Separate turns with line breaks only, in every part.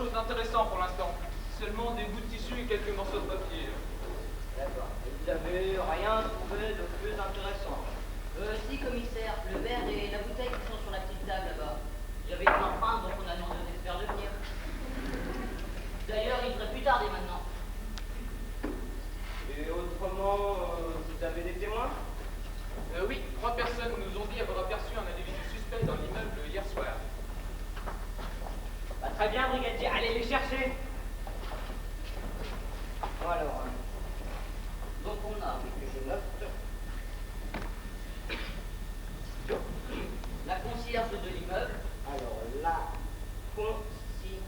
chose d'intéressant pour l'instant. Seulement des bouts de tissu et quelques morceaux de papier.
D'accord. Et vous n'avez rien trouvé de plus intéressant?
Si, commissaire, le verre et la bouteille qui sont sur la petite table là-bas. Il y avait une empreinte, donc on a demandé aux experts de venir. D'ailleurs, il devrait plus tarder maintenant.
Et autrement, vous avez des témoins?
Oui, 3 personnes nous ont dit avoir aperçu un individu suspect dans l'immeuble hier soir.
Bah, très bien, brigadier, allez les chercher. Bon, alors,
Donc on a
que je note.
la concierge de l'immeuble,
Alors, la concierge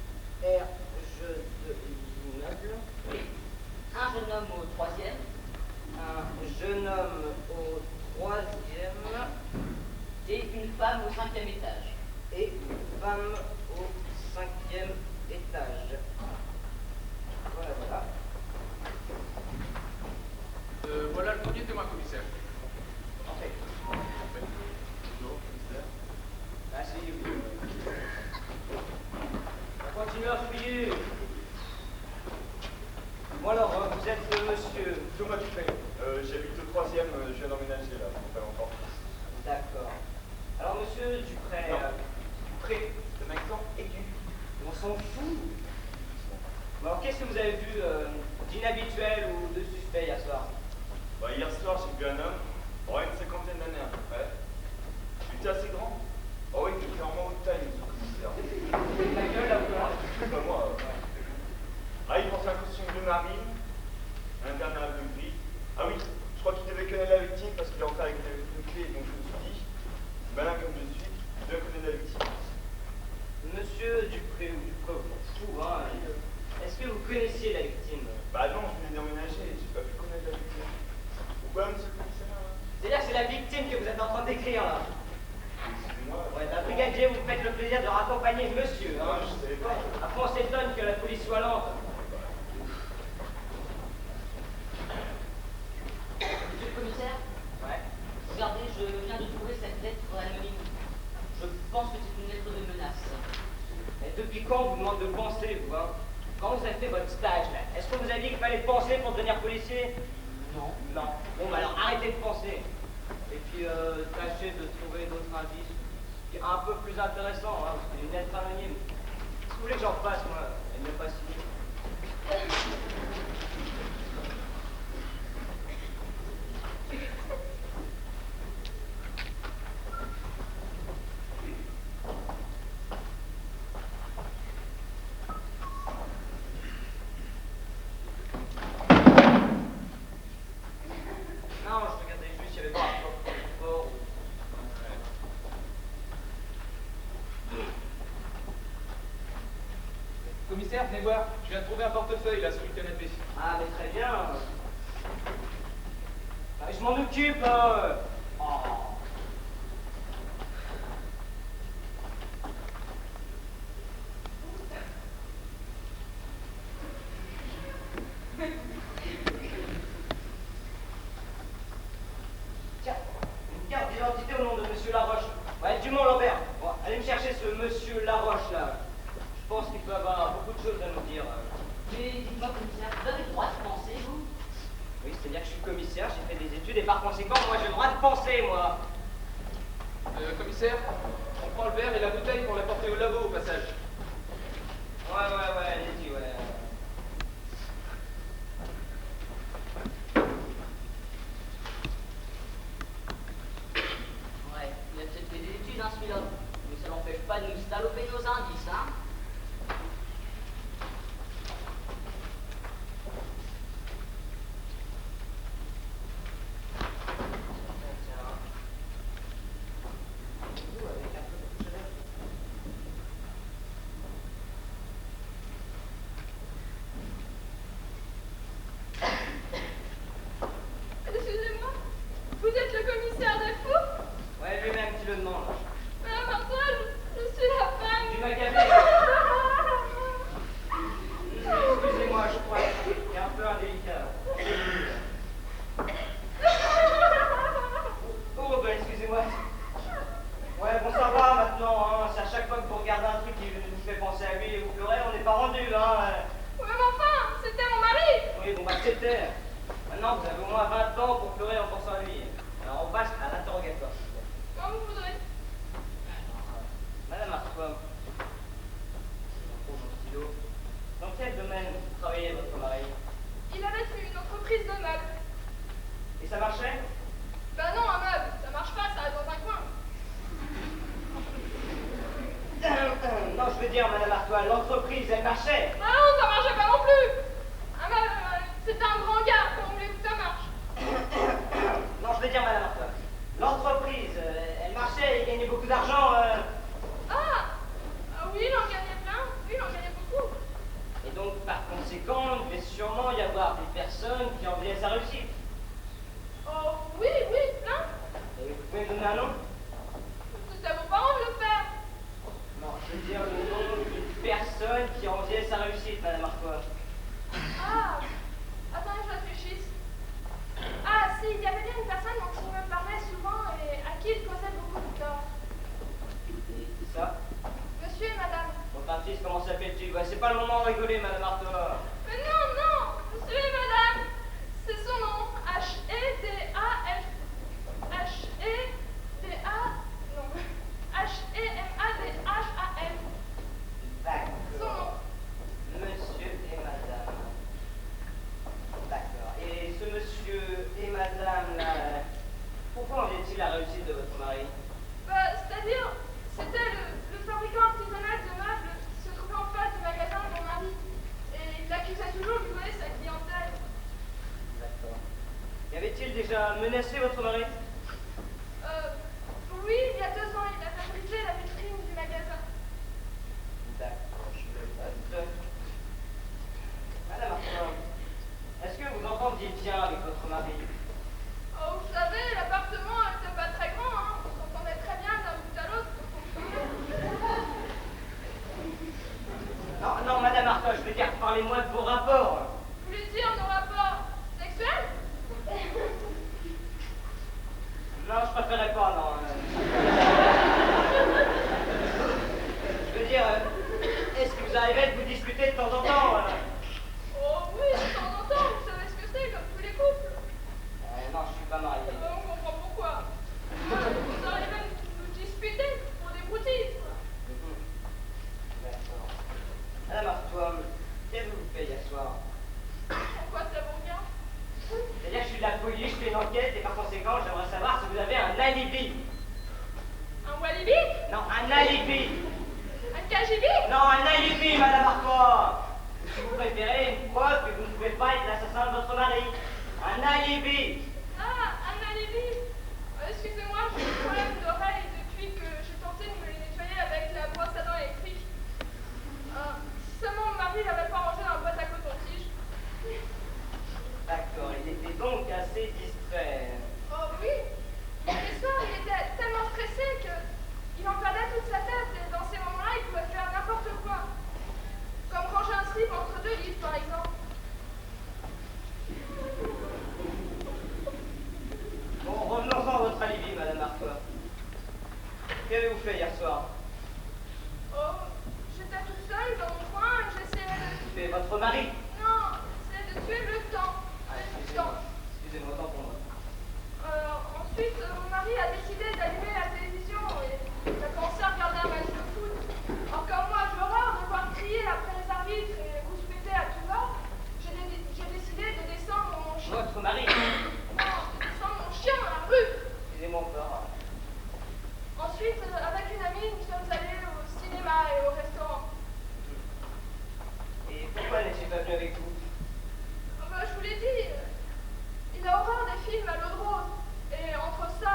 de l'immeuble,
un jeune homme au 3e,
un jeune homme au 3e
et une femme au 5e étage.
et une femme au 5e étage. Voilà, voilà.
Voilà le premier témoin, commissaire.
Parfait.
Bonjour, commissaire.
Asseyez-vous. On continue à fouiller. Bon alors, vous êtes monsieur...
Thomas Dupré. J'habite au 3e, je viens d'emménager là, pour faire encore.
D'accord. Alors monsieur Dupré...
Non. Dupré, c'est un accent aigu.
On s'en fout. Bon, alors qu'est-ce que vous avez vu d'inhabituel ou de suspect hier soir?
Bah, hier soir, j'ai vu un homme, une cinquantaine d'années à peu près. Il était assez grand. Oh oui, il était vraiment haute taille, monsieur le commissaire.
La gueule là ou quoi?
C'est pas moi. Ah, il portait un costume de marine, un imperméable gris. Ah oui, je crois qu'il devait connaître la victime parce qu'il est rentré avec une clé, donc je me suis dit, malin comme je suis, je dois connaître la victime.
Monsieur Dupré ou Dupré, on s'en fout, hein. Est-ce que vous connaissiez la victime?
Bah non, je venais d'emménager, j'ai pas pu connaître la victime. Pourquoi, monsieur le commissaire?
C'est-à-dire que c'est la victime que vous êtes en train d'écrire là.
Excusez-moi.
Ouais, bah, brigadier, vous faites le plaisir de raccompagner monsieur, hein.
Je savais pas.
Après, on s'étonne que la police soit lente.
Monsieur le commissaire,
Ouais.
regardez, je viens de trouver cette lettre anonyme. Je pense que c'est une lettre de menace.
Et depuis quand on vous demande de penser, vous, hein? Quand vous avez fait votre stage, là, est-ce que vous avez dit qu'il fallait penser pour devenir policier?
Non.
Non. Bon, bah alors arrêtez de penser. Et puis, tâchez de trouver d'autres indices qui sont un peu plus intéressants, hein, parce que une lettre anonyme. Si vous voulez que j'en fasse, moi, elle n'est pas signée. Non, je regardais juste s'il y avait pas un coffre-fort ou...
Commissaire, venez voir. Je viens de trouver un portefeuille là sous le canapé.
Ah, mais très bien. Ah, je m'en occupe. Oh. Tiens, une carte d'identité au nom de Monsieur Laroche. Ouais, Dumont-Lambert. Bon, allez me chercher ce Monsieur Laroche là. Je pense qu'il peut avoir beaucoup de choses à nous dire.
Mais dites-moi, commissaire, vous avez le droit de penser, vous?
Oui, c'est-à-dire que je suis commissaire, j'ai fait des études et par conséquent, moi j'ai le droit de penser, moi.
Commissaire, on prend le verre et la bouteille pour la porter au labo au passage.
Ouais, allez-y, ouais.
Ouais, il a peut-être fait des études, hein, celui-là. Mais ça l'empêche pas de nous saloper nos indices, hein.
marcher.
Ah non, ça marchait pas non plus. Ah bah, c'est un grand gars, comment voulez-vous que ça marche?
Non, je veux dire, madame Arthur, l'entreprise, elle marchait, il gagnait beaucoup d'argent.
Oui, il en gagnait plein. Oui, il en gagnait beaucoup.
Et donc, par conséquent, il devait sûrement y avoir des personnes qui enviaient sa réussite.
Oh, oui, plein.
Et vous pouvez me donner un nom?
C'est à vos parents de le faire.
Non, je veux dire le nom d'une personne qui enviait sa réussite, madame Arthur.
Ah, attendez, je réfléchisse. Ah, si, il y avait bien une personne dont il me parlait souvent et à qui il causait beaucoup de tort.
Et ça?
Monsieur et madame.
Votre artiste, comment s'appelle-t-il? Ouais, c'est pas le moment de rigoler, madame Arthur.
Mais non, monsieur et madame. C'est son nom. H-E-D-A-F. H-E-D-A. Non. H-E-M-A-D-H-A-F. Son nom.
D'accord. Monsieur et madame. D'accord. Et ce monsieur et madame là, pourquoi enviait-il la réussite de votre mari?
C'est-à-dire, c'était le fabricant artisanal de meubles qui se trouvait en face du magasin de mon mari. Et il l'accusait toujours de voler sa clientèle.
D'accord. Y avait-il déjà menacé votre mari?
Oui, il y a 2 ans, il a fait briser la vitrine du magasin.
D'accord, je le note. Madame Arthur, est-ce que vous entendiez bien avec votre mari?
Oh, vous savez, l'appartement n'était pas très grand, hein. On s'entendait très bien d'un bout à l'autre.
Non, madame Arthur, je veux dire, parlez-moi de vos rapports.
Vous voulez dire nos rapports sexuels?
Non, je préférerais pas, non. Je veux dire, est-ce que vous arrivez de vous discuter de temps en temps?
Oh oui, de temps en temps, vous savez ce que c'est, comme tous les couples.
Non, je suis pas marié.
On comprend pourquoi. Vous arrivez à nous disputer pour des broutilles.
D'accord. Madame Arthur, qu'avez-vous fait hier soir?
Pourquoi ça vous revient?
C'est-à-dire que je suis de la police, je fais une enquête et par conséquent, j'aimerais savoir si vous avez un alibi.
Un walibi?
Non, un alibi.
Un KGB?
Non, un alibi, madame Arthur. Si vous préférez, une preuve que vous ne pouvez pas être l'assassin de votre mari. Un alibi.
Ah, un alibi. Excusez-moi, j'ai des problèmes d'oreille depuis que j'ai tenté de me les nettoyer avec la brosse à dents électrique. Seulement mon mari l'avait pas rangé dans la boîte à coton-tige.
D'accord, il était donc assez distrait.
Oh oui. Les soirs, il était tellement stressé qu'il en perdait toute sa tête et dans ces moments-là, il pouvait faire n'importe quoi. Comme ranger un slip entre 2 livres, par exemple.
Bon, revenons-en à votre alibi, madame Arthur. Qu'avez-vous fait hier soir?
Oh, j'étais toute seule dans mon coin et j'essayais de...
Tuer votre mari?
Non, j'essayais de tuer le temps.
Ah,
Le
excusez-moi.
temps.
Excusez-moi, tant pour moi.
Ensuite, mon mari a décidé d'allumer la télévision et il a commencé à regarder un match de foot. Alors comme moi, j'ai horreur de voir crier après les arbitres et rouspéter à tout va, j'ai décidé de descendre mon chien.
Votre mari?
Non, descendre mon chien dans la rue.
Excusez-moi encore.
Ensuite, avec une amie, nous sommes allés au cinéma et au restaurant.
Et pourquoi n'étiez pas venu avec vous?
Je vous l'ai dit, il a horreur des films à l'eau de rose. Et entre ça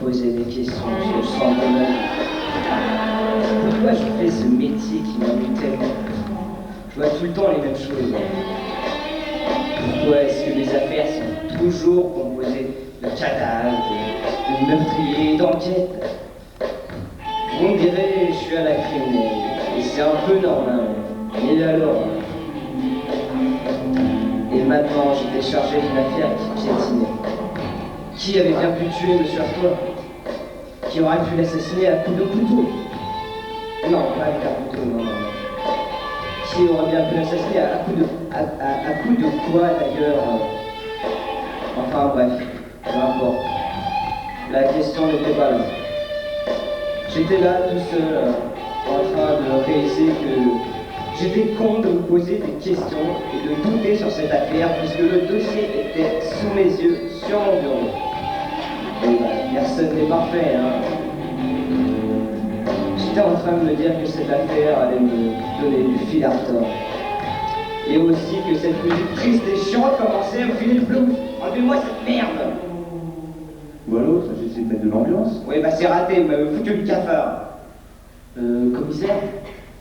poser des questions sur le sang de ma vie. Pourquoi je fais ce métier qui m'ennuie tellement? Je vois tout le temps les mêmes choses. Pourquoi est-ce que les affaires sont toujours composées de cadavres, de meurtriers, d'enquêtes? Vous me direz, je suis à la criminelle, et c'est un peu normal. Et alors? Et maintenant, j'étais chargé d'une affaire qui piétinait. Qui avait bien pu tuer M. Artois? Qui aurait pu l'assassiner à coups de couteau? Non, pas avec un couteau, non. Qui aurait bien pu l'assassiner à coups de quoi d'ailleurs? Enfin bref, peu importe. La question n'était pas là. J'étais là tout seul, en train de réaliser que j'étais con de me poser des questions et de douter sur cette affaire puisque le dossier était sous mes yeux, sur mon bureau. Et personne n'est parfait, hein. J'étais en train de me dire que cette affaire allait me donner du fil à retordre. Et aussi que cette musique triste et chiante commençait à me filer le blues. Enlevez-moi cette merde!
Ou alors, ça j'essaie de mettre de l'ambiance.
Oui, bah c'est raté, vous m'avez foutu le cafard.
Commissaire,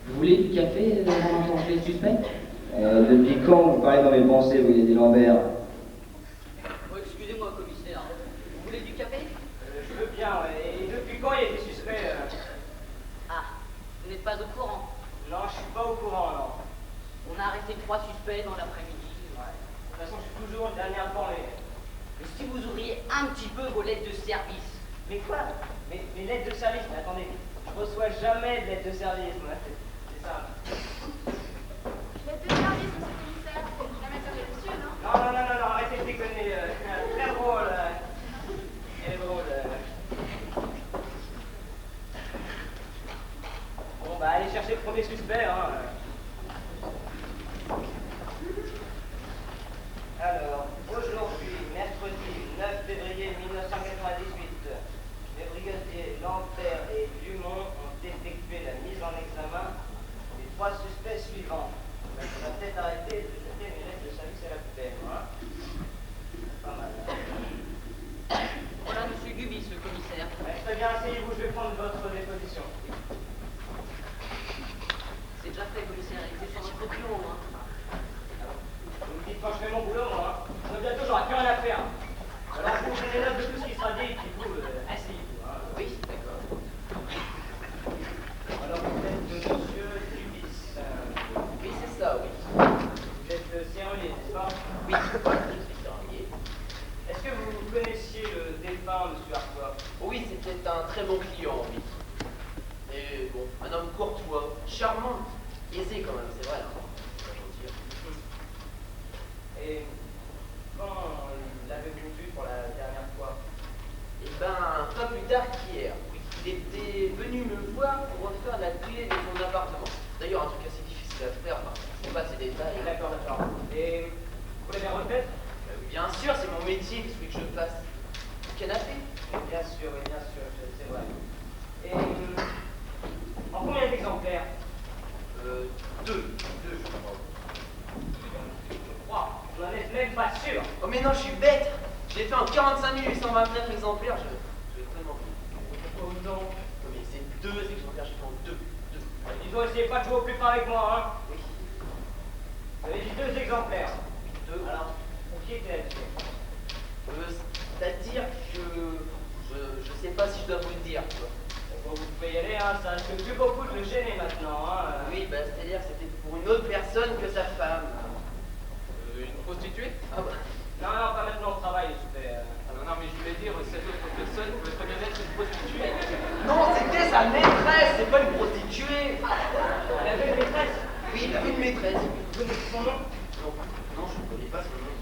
vous voulez du café avant d'enlever le suspect?
Depuis quand vous parlez dans mes pensées, vous voyez des Lambert?
Oh, excusez-moi, commissaire. Vous voulez du café?
Je veux bien, ouais. Et depuis quand il y a des suspects
Ah, vous n'êtes pas au courant?
Non, je suis pas au courant, non.
On a arrêté 3 suspects dans l'après-midi.
Ouais. De toute façon, je suis toujours le dernier informé.
Mais si vous ouvriez un petit peu vos lettres de service.
Mais quoi? Mais lettres de service, mais attendez, je reçois jamais de lettres de service, moi, c'est ça.
Lettre de service, monsieur le commissaire. Jamais ça monsieur, non?
Non, arrêtez de déconner. Très drôle. Elle est drôle. Bon, bah, allez chercher le premier suspect, hein. Alors, aujourd'hui, mercredi 9 février 1998, les brigadiers Lambert et Dumont ont effectué la mise en examen des 3 suspects suivants. On va peut-être arrêter de jeter mes lettres de service à la poubelle, hein. Pas mal.
Voilà, monsieur Gubis, le commissaire.
Très bien, asseyez-vous, je vais prendre votre déposition.
C'est déjà fait, commissaire. Il était sur notre bureau, hein.
Vous me dites quand je fais mon boulot, moi, hein. On a bientôt, j'aurai plus rien à faire. Alors, vous prenez note de tout ce qui sera dit, et puis vous, asseyez-vous, hein.
Oui, d'accord.
Alors, vous êtes monsieur Dubis.
Oui, c'est ça, oui.
Vous êtes serrurier, n'est-ce pas?
Oui, je suis serrurier.
Est-ce que vous connaissiez le défunt, monsieur Artois?
Oui, c'était un très bon client, oui. Et bon, un homme courtois, charmant, aisé quand même, c'est vrai. Hein. Pas gentil.
Et quand l'avez-vous vu pour la dernière fois?
Eh ben, pas plus tard qu'hier. Oui, il était venu me voir pour refaire la clé de son appartement. D'ailleurs, un truc assez difficile à faire, enfin, je sais pas ces détails.
D'accord. Et vous l'avez refaite?
Bien sûr, c'est mon métier, qu'est-ce que je fasse? Canapé?
Bien sûr, c'est vrai. Et en combien d'exemplaires?
Deux, je crois.
Je crois. Vous n'en êtes même pas sûr.
Oh mais non, je suis bête. Je l'ai fait en 45 829 exemplaires, je vais vraiment...
Pourquoi autant?
Non mais c'est 2 exemplaires, j'ai fait en 2.
Disons, essayez pas de jouer au plus fort avec moi, hein.
Oui.
Vous avez dit 2 exemplaires.
2.
Alors, pour qui était là-dessus?
C'est-à-dire que... Je sais pas si je dois vous le dire, quoi.
Bon, vous pouvez y aller, hein, ça risque plus beaucoup de le gêner maintenant, hein.
Oui, bah c'est-à-dire que c'était pour une autre personne que sa femme.
Une prostituée?
Ah bah...
Non, pas maintenant au travail, super.
Non, mais je voulais dire, cette autre personne pouvait très bien être une prostituée.
Non, c'était sa maîtresse, c'est pas une prostituée.
Elle avait une maîtresse?
Oui, il avait une maîtresse.
Vous connaissez son nom?
Non, je ne connais pas son nom.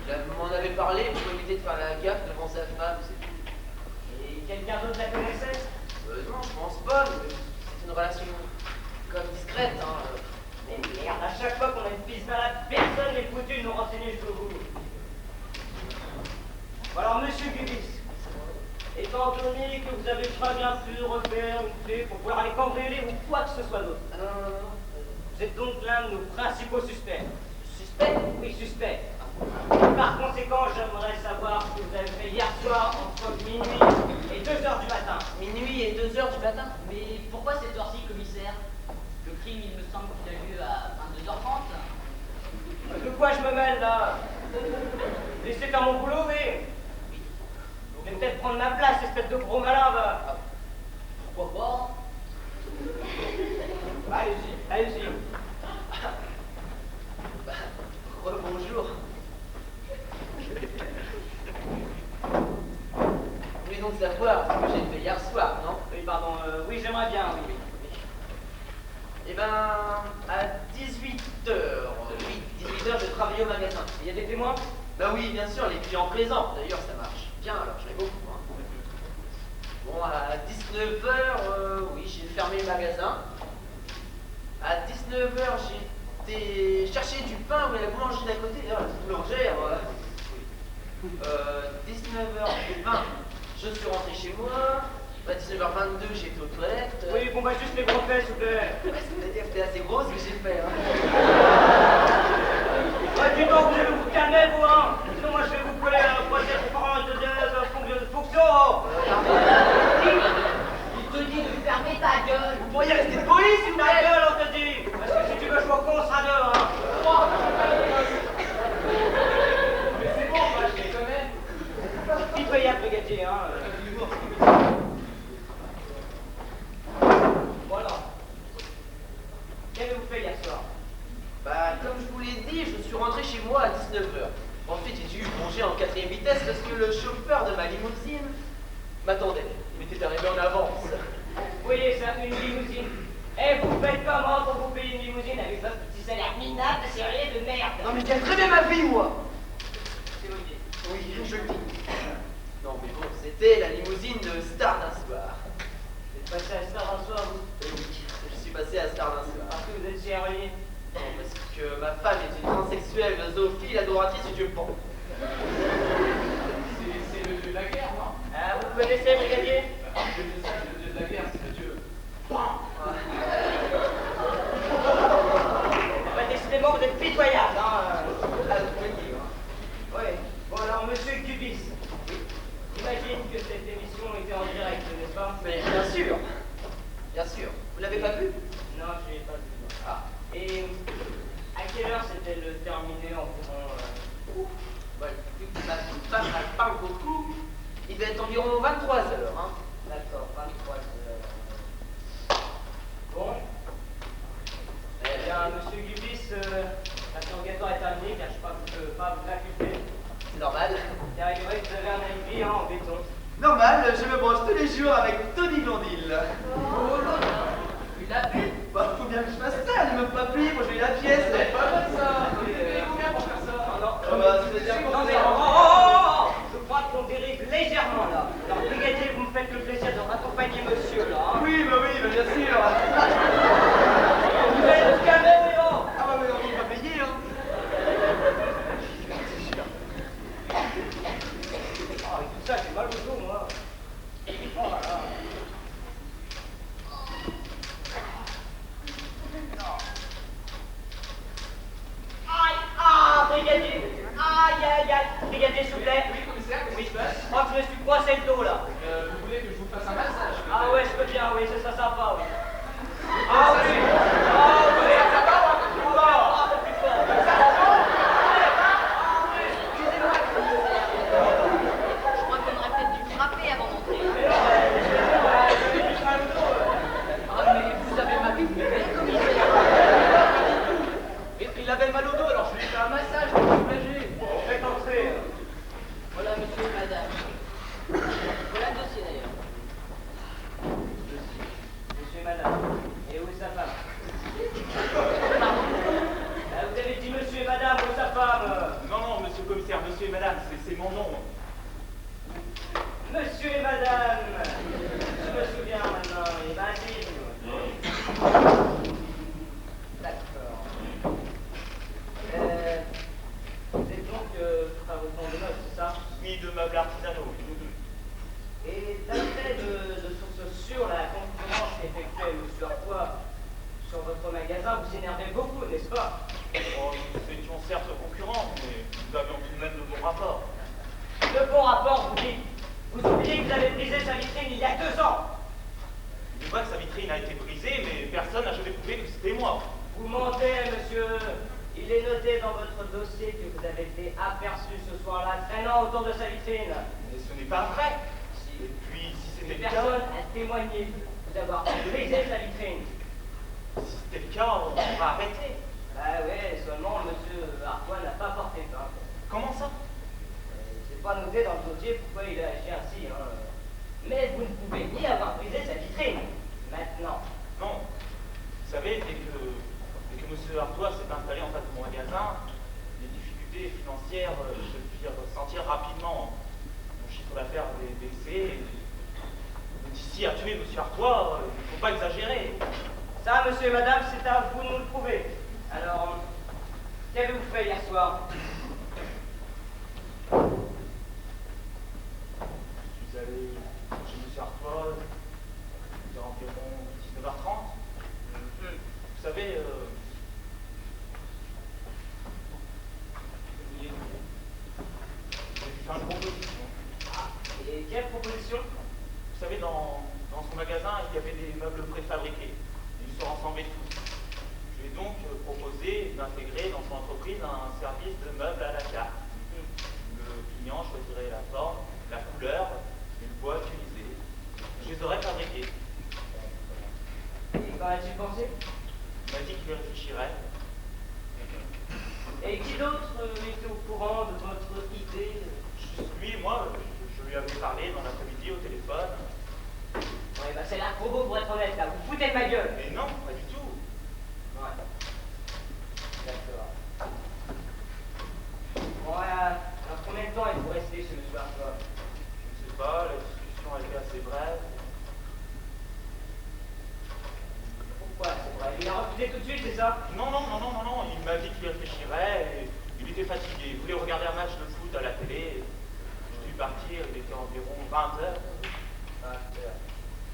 Il m'en avait parlé pour éviter de faire la gaffe devant sa femme, c'est tout.
Et quelqu'un d'autre la connaissait?
Non, je pense pas, mais c'est une relation comme discrète, hein.
Mais merde, à chaque fois qu'on a une piste malade, personne n'est foutu de nous renseigner jusqu'au bout. Alors, monsieur Gubis, étant donné que vous avez très bien pu refaire une clé pour pouvoir aller cambrioler ou quoi que ce soit d'autre,
Non.
vous êtes donc l'un de nos principaux suspects.
Suspect?
Oui, suspect. Et par conséquent, j'aimerais savoir ce que vous avez fait hier soir entre minuit et 2 2 heures du matin.
Minuit et 2 heures du matin.
Mais pourquoi cette heure-ci, commissaire? Le crime, il me semble qu'il a lieu à 22h30.
De quoi je me mêle là? Laissez faire mon boulot, oui. Vous allez peut-être prendre ma place, espèce de gros malin, va.
Pourquoi pas?
Allez-y, allez-y.
Bah, rebonjour. Vous voulez donc savoir ce que j'ai fait hier soir, non?
Oui, pardon, oui, j'aimerais bien, oui.
Eh ben, à 18h, oui, 18h, je travaillais au magasin.
Il y a des témoins?
Bah oui, bien sûr, les clients présents. D'ailleurs, ça marche bien, alors j'en ai beaucoup. Hein. Bon, à 19h, oui, j'ai fermé le magasin. À 19h, j'ai été chercher du pain ou à la boulangerie d'à côté. D'ailleurs, la boulangère. 19h20, je suis rentré chez moi. À 19h22, j'étais aux toilettes.
Oui, bon, bah juste les gros faits, s'il vous plaît.
Ouais, ce que t'as dit, c'était assez gros ce que j'ai fait. Hein.
Dis donc, vous allez vous calmer, vous, hein. Sinon, moi, je vais vous coller un procès de fonction.
Il te dit de fermer ta gueule.
Vous pourriez rester poli, s'il vous
Ta
plaît.
gueule, on te dit. Parce que si tu veux jouer au con, on sera deux, hein.
Mais c'est bon, moi, je les connais.
Pitoyable, brigadier, hein. Voilà. Qu'avez-vous fait hier soir?
Bah, comme je vous l'ai dit, je suis rentré chez moi à 19h. Ensuite, j'ai dû plonger en 4e vitesse parce que le chauffeur de ma limousine m'attendait. Il m'était arrivé en avance.
Vous voyez ça, une limousine. Eh, vous faites comment pour vous payer une limousine avec votre petit salaire minable de sérieux de merde?
Non, mais je gagne très bien ma vie, moi.
C'est vous le dites.
Oui, je le dis. Non, mais bon, c'était la limousine de Star d'un soir.
Vous êtes passé à Star un soir, vous?
Et oui, je suis passé à Star d'un soir.
Parce que vous êtes chérier.
Non, parce que ma femme est une transsexuelle, zoophile, adoratrice du Dieu pan.
C'est le dieu de la guerre, non?
Ah, vous connaissez, brigadier?
Je dis ça, le dieu de la guerre, c'est le dieu.
Bah, décidément, vous êtes pitoyable, hein.
Ah, vous pouvez le dire, hein.
Oui. Bon, alors, monsieur Cubis, j'imagine que cette émission était en direct, n'est-ce pas?
Mais bien sûr. Bien sûr. Vous l'avez pas vu?
Non, je l'ai pas vu.
Ah.
Et à quelle heure s'était-elle terminée environ?
Bah, vu que ma femme, elle parle beaucoup, il devait être environ 23h, hein.
D'accord, 23 heures. Bon. Eh bien, monsieur Gubis, l'interrogatoire est terminé, car je crois que je ne peux pas vous inculper.
C'est normal.
Car il est vrai que vous avez un alibi en béton.
Normal, je me branche tous les jours avec Tony Blondil.
Oh là là, tu l'as vu?
Bah, faut bien que je fasse ça, elle ne m'a pas payé pour jouer la pièce.
C'est pas mal ça. Vous payez combien pour faire ça?
Non,
Ah bah, c'est-à-dire
non,
pour
mais
ça.
je crois qu'on dérive légèrement là. Alors, brigadier, vous me faites le plaisir de raccompagner monsieur là. Hein.
Oui, bah oui, bah bien sûr.
Vous allez vous calmer, oh.
Ah bah oui, on va payer, hein.
Ah, et tout ça, j'ai mal au dos, moi. Oh là là. Aïe, ah, brigadier. Aïe, aïe, aïe. Brigadier, s'il vous plaît.
Oui, commissaire, qu'est-ce qui se passe?
Je crois que je me suis coincé le dos, là.
Vous voulez que je vous fasse un massage?
Ah ouais, je peux bien, oui, c'est ça sympa, oui. Ah oui. Ah oui.
Ça va, un peu plus fort.
Un peu plus fort.
Excusez-moi, commissaire. Je crois qu'on aurait peut-être dû frapper avant d'entrer.
Ah, mais vous avez mal vu, commissaire. Il avait mal au dos, alors je lui ai fait un massage pour le soulager.
Faites entrer.
Voilà, monsieur et madame. Voilà le dossier d'ailleurs.
Monsieur et madame. Et où est sa femme? Vous avez dit monsieur et madame, où est sa femme?
Non, non, monsieur le commissaire, monsieur et madame, c'est mon nom.
Monsieur et madame. Je me souviens maintenant, il m'a dit. D'accord. Vous êtes donc fabricant de meubles, c'est ça?
Oui, de meubles artisanaux.
Et d'après de sources sûres, la concurrence effectuée sur quoi? Sur votre magasin, vous énervez beaucoup, n'est-ce pas?
Oh, nous étions certes concurrents, mais nous avions tout de même de bons rapports.
De bons rapports, vous dites. Vous oubliez que vous avez brisé sa vitrine
a été brisée, mais personne n'a jamais prouvé que c'était moi.
Vous mentez, monsieur. Il est noté dans votre dossier que vous avez été aperçu ce soir-là traînant autour de sa vitrine.
Mais ce n'est pas vrai.
Si.
Et puis, si c'était
Une
le cas,
personne a témoigné vous avoir brisé sa vitrine.
si c'était le cas, on va arrêter.
Ah ouais, seulement monsieur Artois n'a pas porté plainte.
Comment ça?
C'est pas noté dans le dossier pourquoi il a agi ainsi. Hein. Mais vous ne pouvez ni avoir brisé sa vitrine. Maintenant.
Non. Vous savez, dès que M. Artois s'est installé en face de mon magasin, les difficultés financières se firent sentir rapidement. Mon chiffre d'affaires avait baissé. D'ici à tuer M. Artois, il ne faut pas exagérer.
Ça, monsieur et madame, c'est à vous de nous le prouver. Alors, qu'avez-vous fait hier soir?
Je suis allé chez M. Artois, il était environ 19h30. Vous savez, j'ai fait une proposition.
Ah, et quelle proposition?
Vous savez, dans son magasin, il y avait des meubles préfabriqués. Ils se ressemblaient tous. Je lui ai donc proposé d'intégrer dans son entreprise un service de meubles à la carte. Le client choisirait la forme, la couleur et le bois utilisé. Je les aurais fabriqués.
Et qu'en a-t-il pensé?
Il m'a dit qu'il y réfléchirait.
Et qui d'autre était au courant de votre idée?
Juste lui, moi, je lui avais parlé dans l'après-midi au téléphone.
Ouais, bah c'est là trop beau pour être honnête, là. Vous foutez de ma gueule.
Mais non, pas du tout.
Ouais. D'accord. Bon, alors combien de temps il faut rester chez M. Artois?
Je ne sais pas, la discussion a été assez brève.
Pourquoi c'est vrai? Il a refusé tout de suite, c'est ça?
Non, il m'a dit qu'il réfléchirait et il était fatigué. Il voulait regarder un match de foot à la télé. Je suis parti, il était environ 20h.
20h.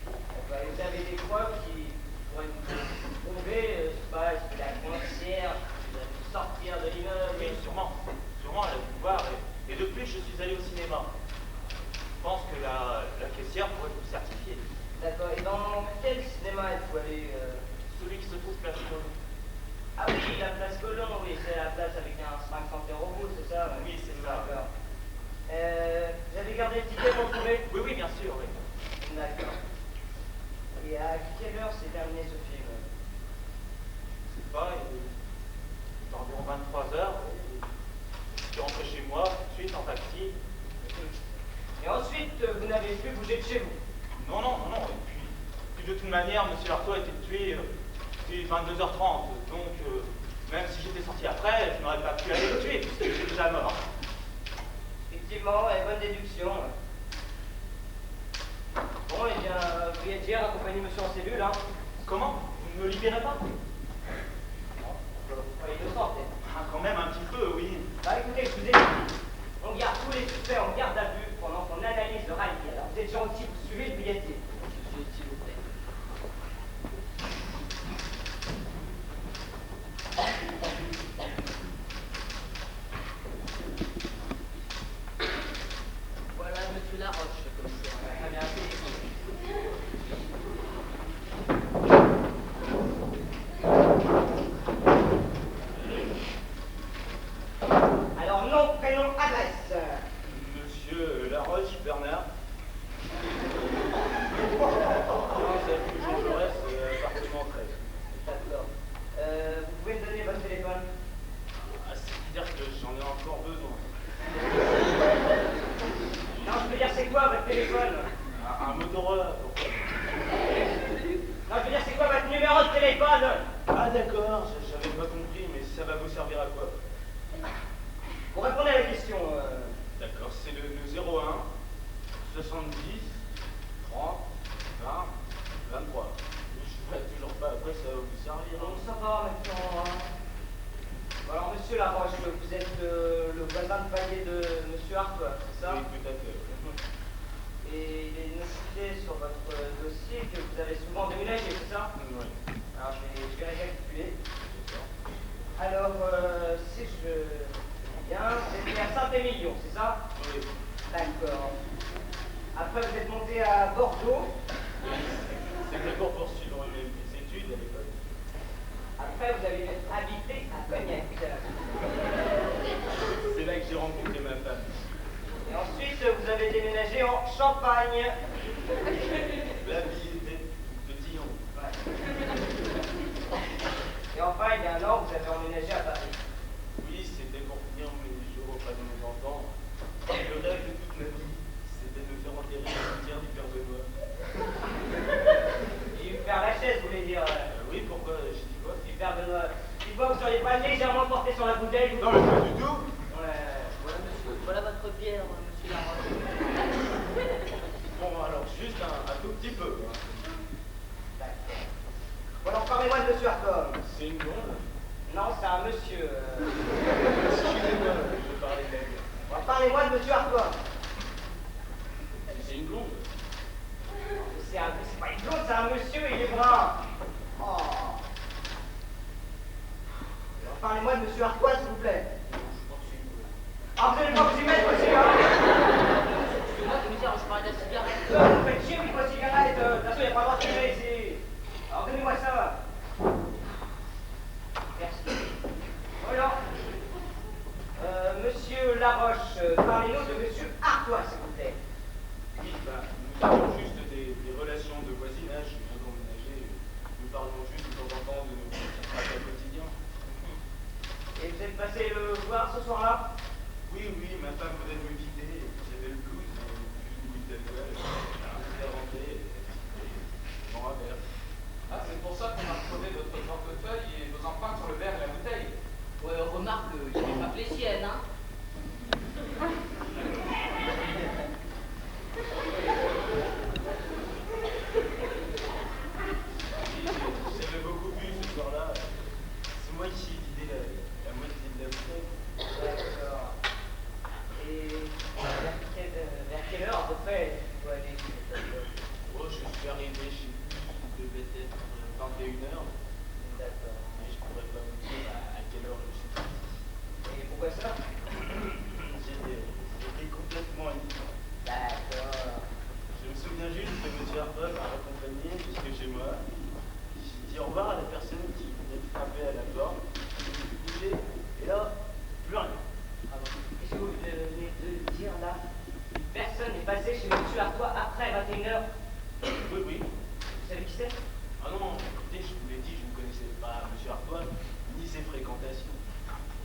Vous avez des preuves qui pourraient vous prouver, je sais pas, est-ce que la concierge vous a dû sortir de l'immeuble?
Oui, sûrement. Sûrement, elle a dû me voir. Et de plus, je suis allé au cinéma. Je pense que la caissière pourrait vous certifier.
D'accord. Et dans quel cinéma il faut aller
Celui qui se trouve place Colomb.
Ah oui, la place Colomb, oui, c'est la place avec un 50 € rouge, c'est ça?
Oui, c'est ça.
D'accord. Vous avez gardé le ticket pour le trouver?
Oui, oui, bien sûr, oui.
D'accord. Et à quelle heure s'est terminé ce film?
Je sais pas, il est environ 23h. Je suis rentré chez moi tout de suite en taxi.
Et ensuite, vous n'avez plus bougé de chez vous?
Non. Et puis de toute manière, M. Artois a été tué, c'était 22h30. Donc, même si j'étais sorti après, je n'aurais pas pu aller le tuer puisque j'étais déjà mort.
Effectivement, bonne déduction. Bon, eh bien, vous y êtes hier, accompagnez monsieur en cellule, hein?
Comment? Vous ne me libérez pas?
Non, pas innocent, peut-être.
Ah, quand même un petit peu, oui.
Bah écoutez, je vous ai dit, on garde tous les suspects en garde à vue pendant qu'on analyse leur alibi. Alors vous êtes gentil, vous suivez le billetier.
Monsieur, s'il vous plaît. Voilà, monsieur Laroche, commissaire.
Très bien, alors, nom, prénom, adresse.
Monsieur Laroche, Bernard. Jean Jaurès, appartement 13.
D'accord. Vous pouvez me donner votre téléphone?
Ah, c'est-à-dire que j'en ai encore besoin.
Non, je veux dire, c'est quoi votre téléphone?
Un Motorola, pourquoi?
Non, je veux dire, c'est quoi votre numéro de téléphone?
Ah d'accord, j'avais pas compris, mais ça va vous servir à quoi?
Vous répondez à la question.
D'accord, c'est le 01 70 30 20 23. Je ne toujours pas, après ça va vous servir.
Donc ça va maintenant. Hein. Alors, monsieur Laroche, vous êtes le voisin de palier de monsieur Artois, c'est ça?
Oui, tout à fait.
Et il est noté sur votre dossier que vous avez souvent déménagé, c'est ça?
Oui.
Alors, je vais récapituler. Alors, si je bien, c'était à Saint-Émilion, c'est ça?
Oui.
D'accord. Après, vous êtes monté à Bordeaux.
C'était pour poursuivre une
Après, vous avez habité à Cognac.
C'est là que j'ai rencontré ma femme.
Et ensuite, vous avez déménagé en Champagne.
La vie était petit.
Et enfin, il y a un an, vous avez emménagé à Paris.
Oui, c'était pour finir mes jours auprès de mes enfants. Le rêve de toute ma vie, c'était de me faire enterrer au cimetière du Père Benoît.
Du Père Lachaise, vous voulez dire.
Oui, pourquoi? J'ai dit quoi?
Du Père Benoît. Tu vois, vous seriez pas légèrement porté sur la bouteille, vous?
Non, mais pas du tout.
Voilà, monsieur. Voilà votre bière, monsieur Laroche.
Bon, alors, juste un tout petit peu. Hein.
D'accord. Bon, alors, parlez-moi de monsieur Arcom.
C'est une blonde.
Non, c'est un monsieur.
Excusez-moi, je parlais d'elle.
Bon, parlez-moi de monsieur Arcom.
C'est une blonde.
C'est pas une blonde, c'est un monsieur, il est brun. Oh. Alors, parlez-moi de monsieur Artois, s'il vous plaît. Ah, vous allez pas vous y mettre, vos cigarettes?
Excusez-moi, commissaire, je parlais de la cigarette.
Vous faites chier avec vos cigarettes. De toute façon, il n'y a pas le droit de fumer ici. Alors, donnez-moi ça. Merci. Voilà. Monsieur Laroche, parlez-nous de monsieur Artois, s'il vous plaît.
Oui, bah, nous avons juste des relations de voisinage. Je viens d'emménager. Nous parlons juste de temps en temps de nos petits tracas quotidiens.
Et vous êtes passé le voir ce soir-là?
Oui, ma femme venait de me quitter. J'avais le blues, juste une goutte d'alcool. Je suis rentré et m'en raverse.
Ah, c'est pour ça qu'on a retrouvé votre portefeuille et vos empreintes sur le verre et la bouteille.
Ouais, remarque, j'avais pas que les siennes, hein.
J'avais beaucoup bu ce soir-là. C'est moi qui ai vidé la moitié de la bouteille.
D'accord. Et vers quelle heure à peu près vous allez?
Oh, je suis arrivé chez vous, il devait être 21h.
D'accord.
Mais je pourrais pas vous dire à quelle heure je suis parti.
Et pourquoi ça?
J'étais complètement ivre.
D'accord.
Je me souviens juste que M. Hartog m'a accompagné jusque chez moi. J'ai dit au revoir à la personne qui venait de frapper à la porte. Je me suis couché, et là, plus rien.
Qu'est-ce que vous venez de dire là? Personne n'est passé chez M. Artois après 21h.
Oui.
Vous savez qui c'est?
Ah non, écoutez, je vous l'ai dit, je ne connaissais pas M. Artois, ni ses fréquentations.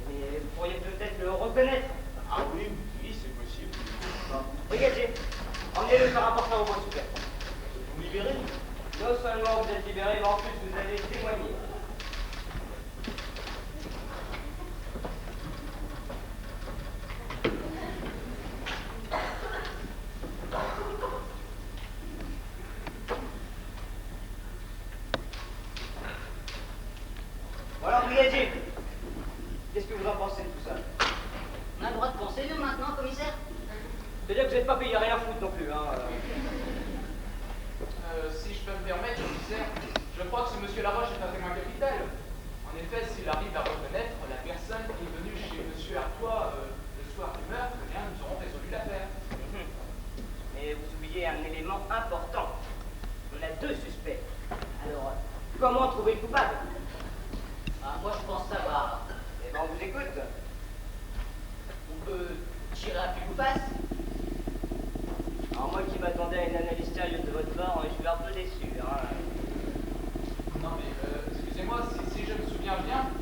Mais vous pourriez peut-être le reconnaître.
Ah oui, c'est possible.
Brigadier, emmenez-le faire un portrait au point super.
Vous me libérez?
Non seulement vous êtes libéré, mais en plus vous avez témoigné. Voilà, brigadier. Qu'est-ce que vous en pensez de tout ça?
On a le droit de penser, nous, maintenant, commissaire?
C'est-à-dire que vous n'êtes pas payé à rien foutre non plus, hein.
Si je peux me permettre, commissaire, je crois que ce monsieur Laroche est un témoin capital. En effet, s'il arrive à reconnaître la personne qui est venue chez monsieur Artois le soir du meurtre, eh bien, nous aurons résolu l'affaire.
Mais vous oubliez un élément important. On a 2 suspects. Alors, comment trouver le coupable?
Ah, moi, je pense savoir.
Eh ben, on vous écoute.
On peut tirer à pile ou face.
Alors, moi qui m'attendais à une analyse sérieuse de votre part, je suis un peu déçu, hein.
Non mais, excusez-moi, si je me souviens bien,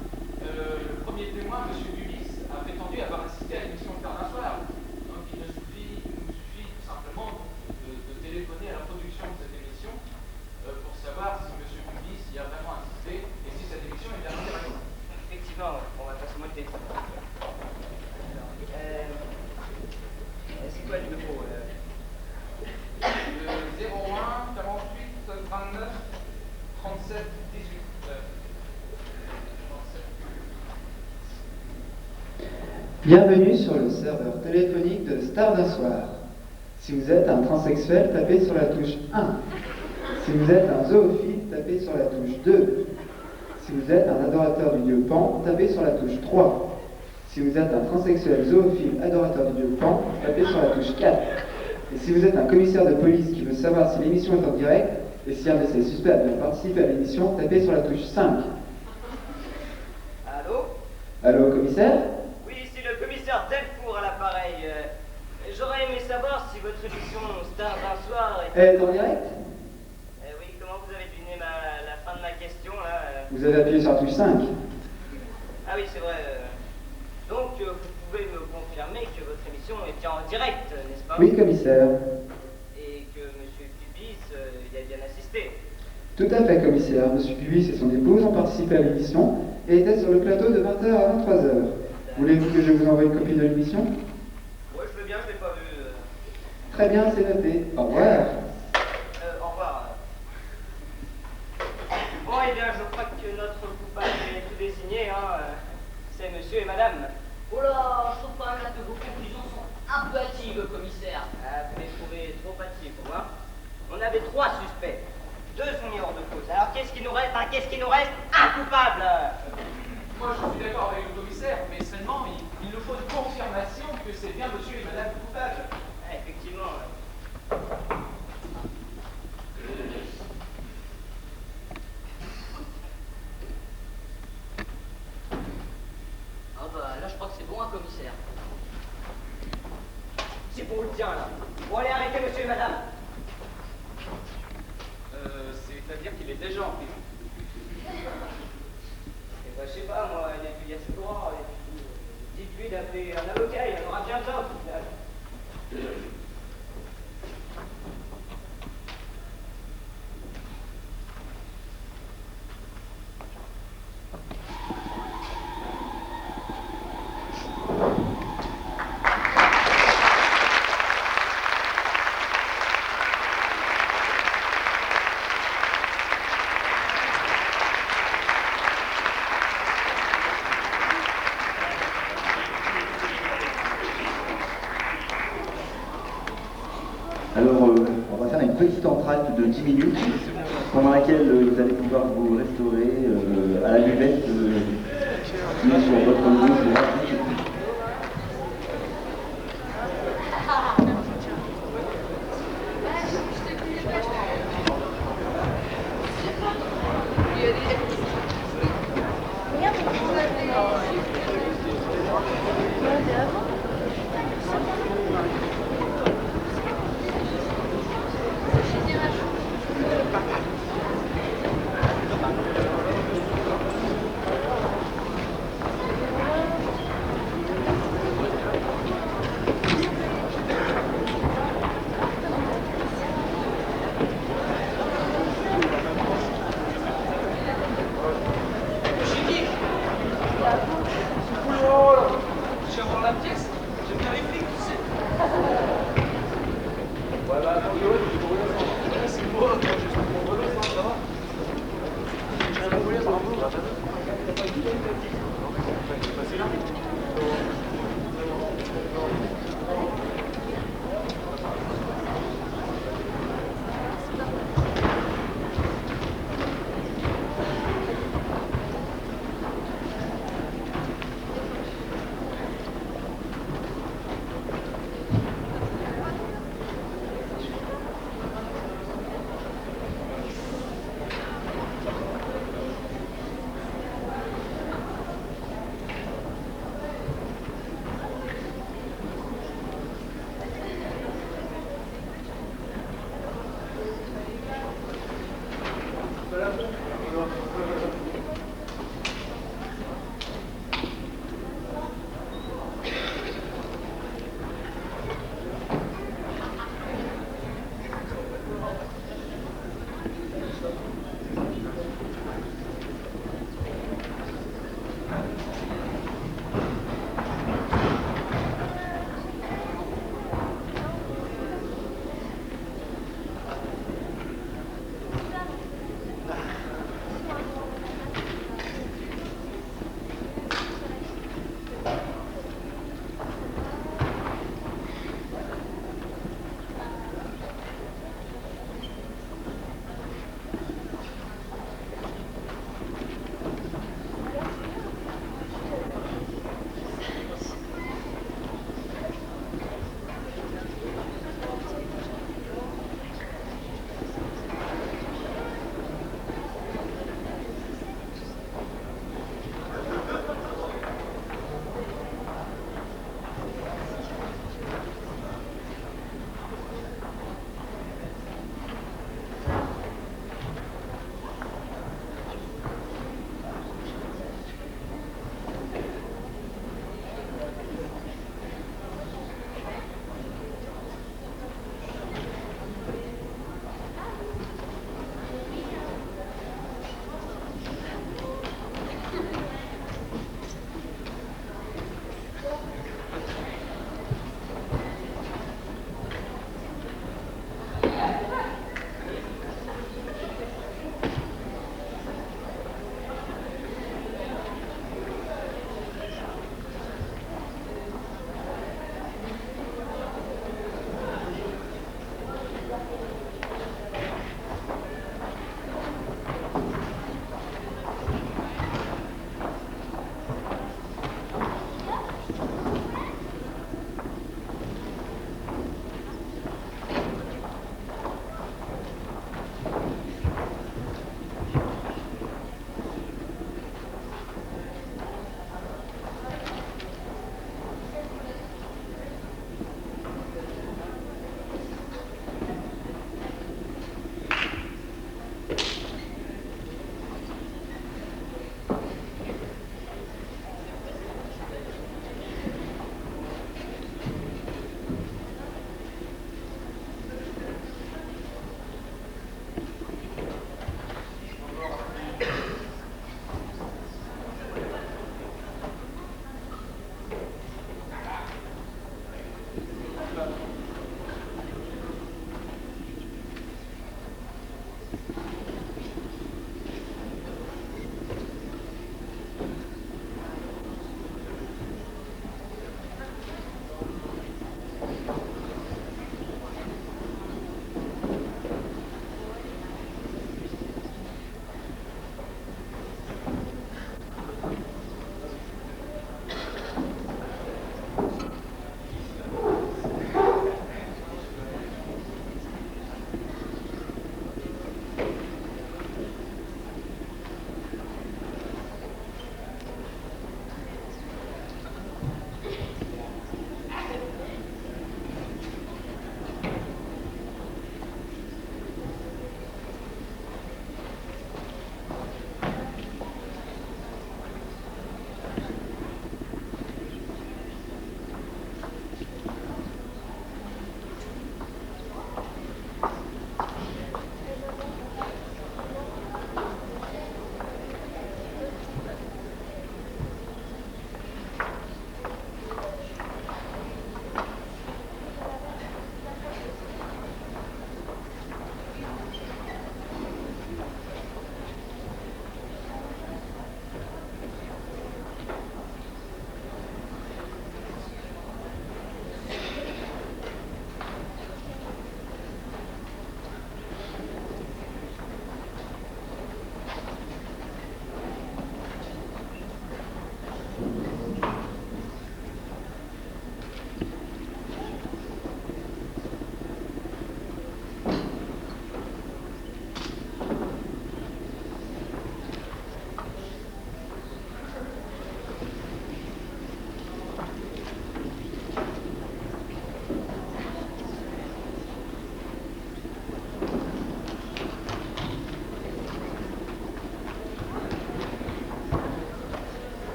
le premier témoin, M. Ulysse, a prétendu avoir assisté à l'émission de d'un soir. Donc il nous suffit tout simplement de téléphoner à la production de cette émission pour savoir si M. Ulysse y a vraiment assisté et si cette émission est bien intéressante.
Effectivement, on va pas se moquer. C'est quoi le numéro?
01 48 29 37 18.
Bienvenue sur le serveur téléphonique de Star d'un soir. Si vous êtes un transsexuel, tapez sur la touche 1. Si vous êtes un zoophile, tapez sur la touche 2. Si vous êtes un adorateur du dieu Pan, tapez sur la touche 3. Si vous êtes un transsexuel zoophile adorateur du dieu Pan, tapez sur la touche 4. Et si vous êtes un commissaire de police qui veut savoir si l'émission est en direct, et si un de ses suspects a bien participé à l'émission, tapez sur la touche 5. Allô, commissaire?
Oui, c'est le commissaire Delfour à l'appareil. J'aurais aimé savoir si votre émission Star d'un soir est...
Elle est en direct?
Oui, comment vous avez deviné la fin de ma question, là
Vous avez appuyé sur la touche 5.
Ah oui, c'est vrai. Donc, vous pouvez me confirmer que votre émission est bien en direct, n'est-ce pas?
Oui, commissaire.
Et que M. Pubis y a bien assisté.
Tout à fait, commissaire. Monsieur Pubis et son épouse ont participé à l'émission et étaient sur le plateau de 20h à 23h. Voulez-vous que je vous envoie une copie de l'émission?
Ouais, je veux bien, je l'ai pas vu.
Très bien, c'est noté. Au revoir.
Au revoir. Bon, eh bien, je crois que notre coupable est tout désigné, hein. C'est monsieur et madame.
Oh là, je trouve quand même là que vos conclusions sont un peu hâtives, commissaire.
Ah, vous les trouvez trop hâtives pour moi. On avait 3 suspects. 2 sont mis hors de cause. Alors, qu'est-ce qui nous reste? Qu'est-ce qui nous reste? Un coupable.
Moi, je suis d'accord avec le commissaire, mais seulement, il nous faut une confirmation que c'est bien monsieur et madame coupable.
Ah, effectivement.
Ah bah là, je crois que c'est bon, un commissaire.
C'est pour le tien, là. Bon, allez, arrêtez, monsieur et madame.
C'est-à-dire qu'il est déjà en prison.
Eh ben, je sais pas, moi, il a pu dire ce droit, et puis, dites-lui d'appeler un avocat, il en aura bientôt, au final.
Alors, on va faire une petite entracte de 10 minutes, pendant laquelle vous allez pouvoir vous restaurer à la buvette qui est sur votre gauche.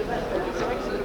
C'est vrai que c'est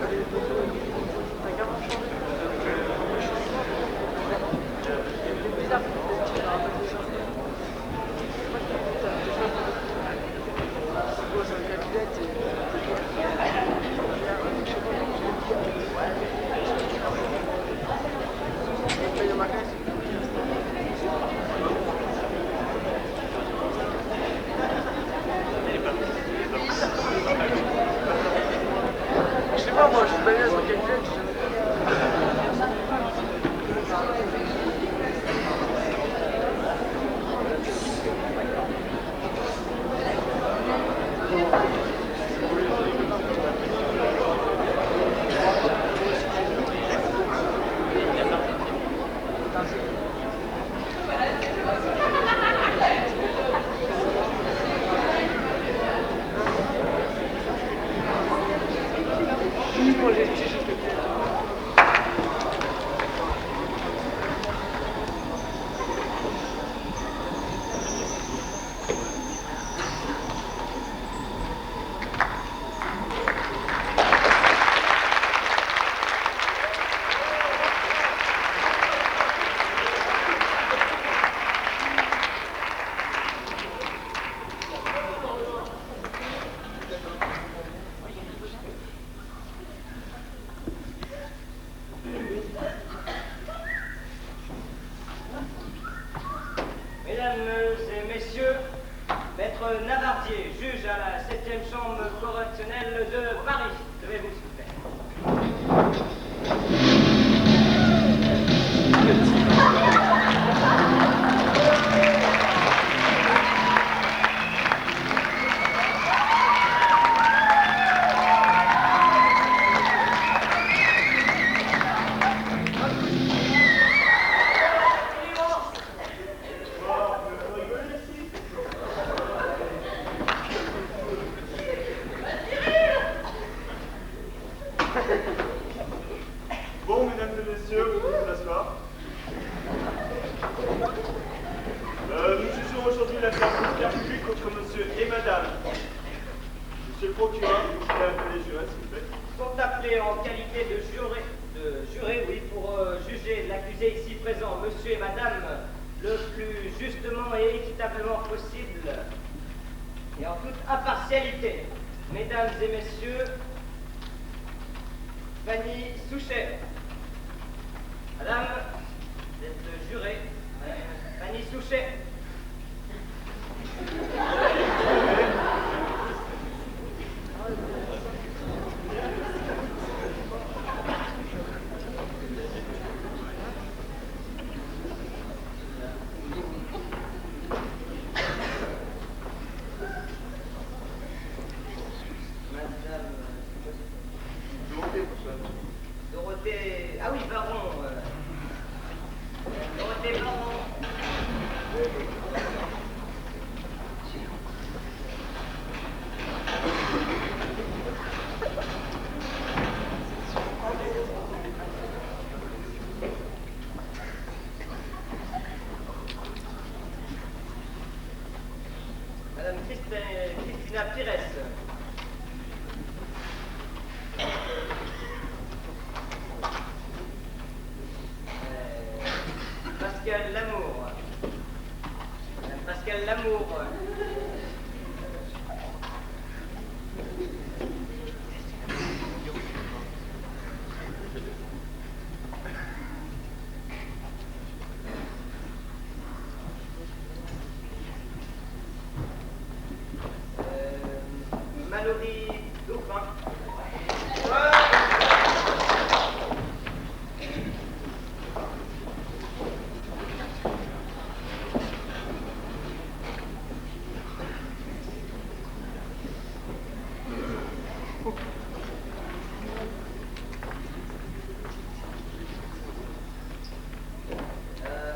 Mesdames et messieurs, Maître Navardier, juge à la 7e chambre correctionnelle de Paris. Levez-vous, s'il vous plaît.
Bon, mesdames et messieurs, vous pouvez vous asseoir. Nous jugeons aujourd'hui l'affaire judiciaire publique contre monsieur et madame. Monsieur le procureur, vous pouvez appeler les jurés, s'il vous plaît.
Sont appelés en qualité de jurés, oui, pour juger l'accusé ici présent, monsieur et madame, le plus justement et équitablement possible, et en toute impartialité. Mesdames et messieurs, Fanny Souchet. Madame, vous êtes jurée. Fanny Souchet. Dorothée, ah oui, Baron. Dorothée Baron. Madame Christina Pires. Pascal Lamour. Madame Pascal Lamour. Mallory Dauphin.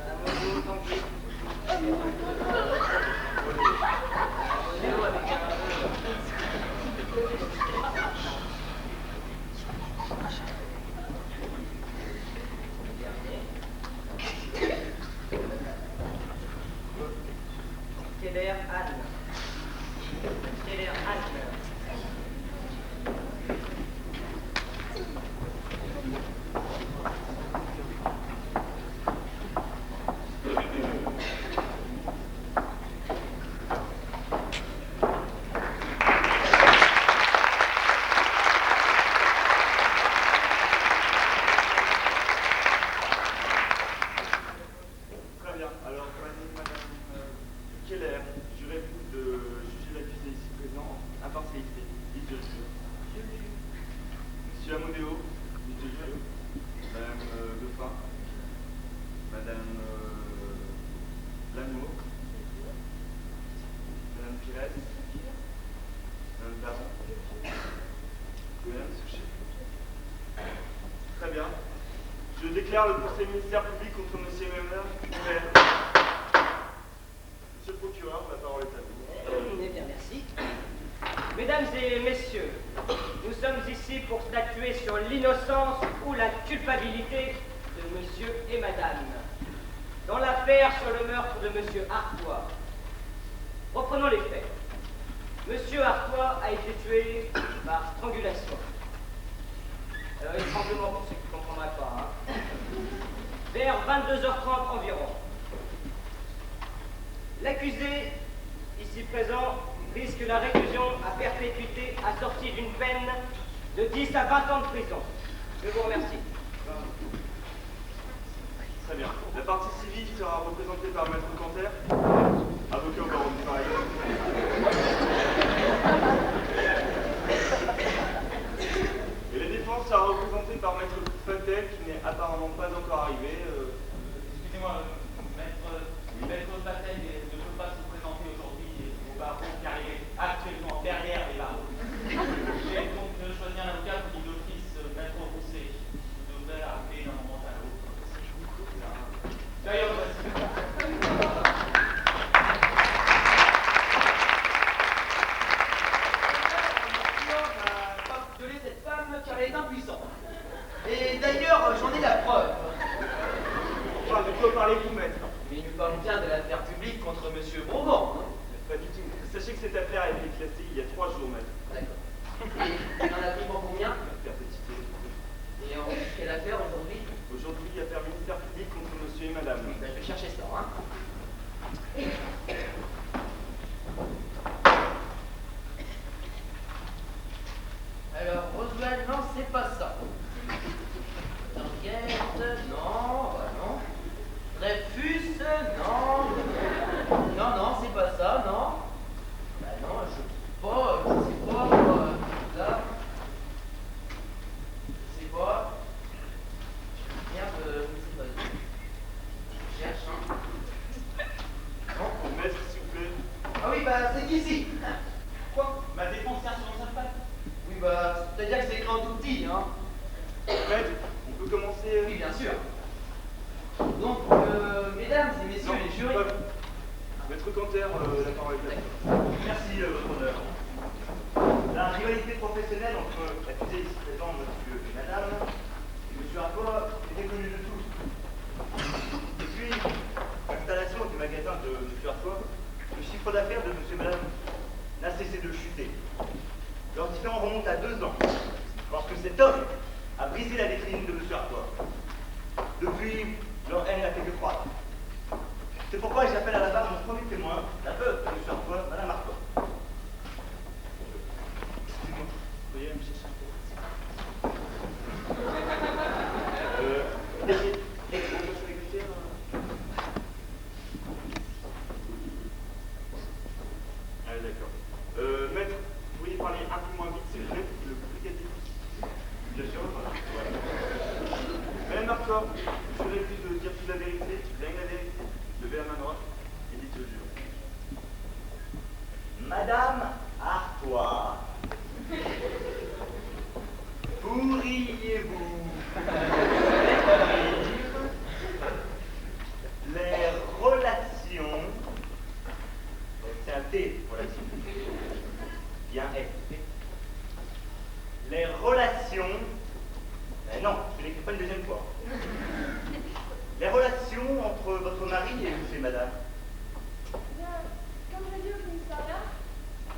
Amadou Tanguy. Léo avec un Keller Anne. Keller Anne.
Très bien. Alors, madame Keller, jurez-vous de juger l'accusé ici présent en impartialité? Dites je le jure. Monsieur Amodeo, dites je le jure. Madame Dauphin. Madame Lamour. Madame Pires. Madame Baron. Madame Souchet. Très bien. Je déclare le procès ministère public contre monsieur et madame ouvert. Monsieur le procureur, la parole est à vous.
Eh bien, merci. Mesdames et messieurs, nous sommes ici pour statuer sur l'innocence ou la culpabilité de monsieur et madame dans l'affaire sur le meurtre de monsieur Artois. Reprenons les faits. Monsieur Artois a été tué par strangulation. Alors, étranglement pour ceux qui ne comprendraient pas, hein. Vers 22h30 environ. L'accusé, ici présent, risque la réclusion à perpétuité assortie d'une peine de 10 à 20 ans de prison. Je vous remercie.
Très bien. La partie civile sera représentée par Maître Canter.
monsieur Bourbon, non?
Pas du tout. Sachez que cette affaire a été classée il y a 3 jours, maître.
D'accord. Et il en a pris pour combien?
Affaire petite.
Et en quelle affaire aujourd'hui?
Aujourd'hui, affaire ministère public contre monsieur et madame.
Ben, je vais chercher ça, hein. Alors, Roswell, non, c'est pas ça. Target, non, bah non. Dreyfus, non. Non, non, c'est pas ça, non. Bah non, je sais pas, là. Je sais pas. Merde, je sais pas. Je cherche, hein. Non.
Maître, s'il vous plaît.
Ah oui, bah c'est qu'ici.
Quoi? Ma défense tient sur sa patte.
Oui, bah, c'est-à-dire que c'est écrit en tout petit, hein.
Maître, on peut commencer.
Oui, bien sûr. Donc, mesdames et messieurs les jurys.
Maître Canter, la parole est à vous.
Merci, votre honneur. La rivalité professionnelle entre l'accusé ici présent, monsieur et madame, et monsieur Arcois, était connue de tous. Depuis l'installation du magasin de monsieur Arcois, le chiffre d'affaires de monsieur et madame n'a cessé de chuter. Leur différend remonte à 2 ans, lorsque cet homme a brisé la vitrine de monsieur Arcois. Depuis, leur haine n'a fait que croître. C'est pourquoi j'appelle à la barre mon premier témoin, la veuve de monsieur Arcois, madame Arcois.
Excusez-moi, veuillez me chercher un peu. Ah oui, d'accord. Maître, vous pourriez parler un peu moins vite, s'il vous plaît, le complicatif. Bien sûr, voilà. Madame Arcois, je vous refuse de dire toute la vérité, rien que la vérité. Levez la main droite et dites le jure.
Madame Artois, pourriez-vous décrire les relations, c'est un T, relation, bien F, les relations, non, je ne l'écris pas une deuxième fois, les relations entre votre mari et vous et madame?
Bien, comme je l'ai dit au commissariat,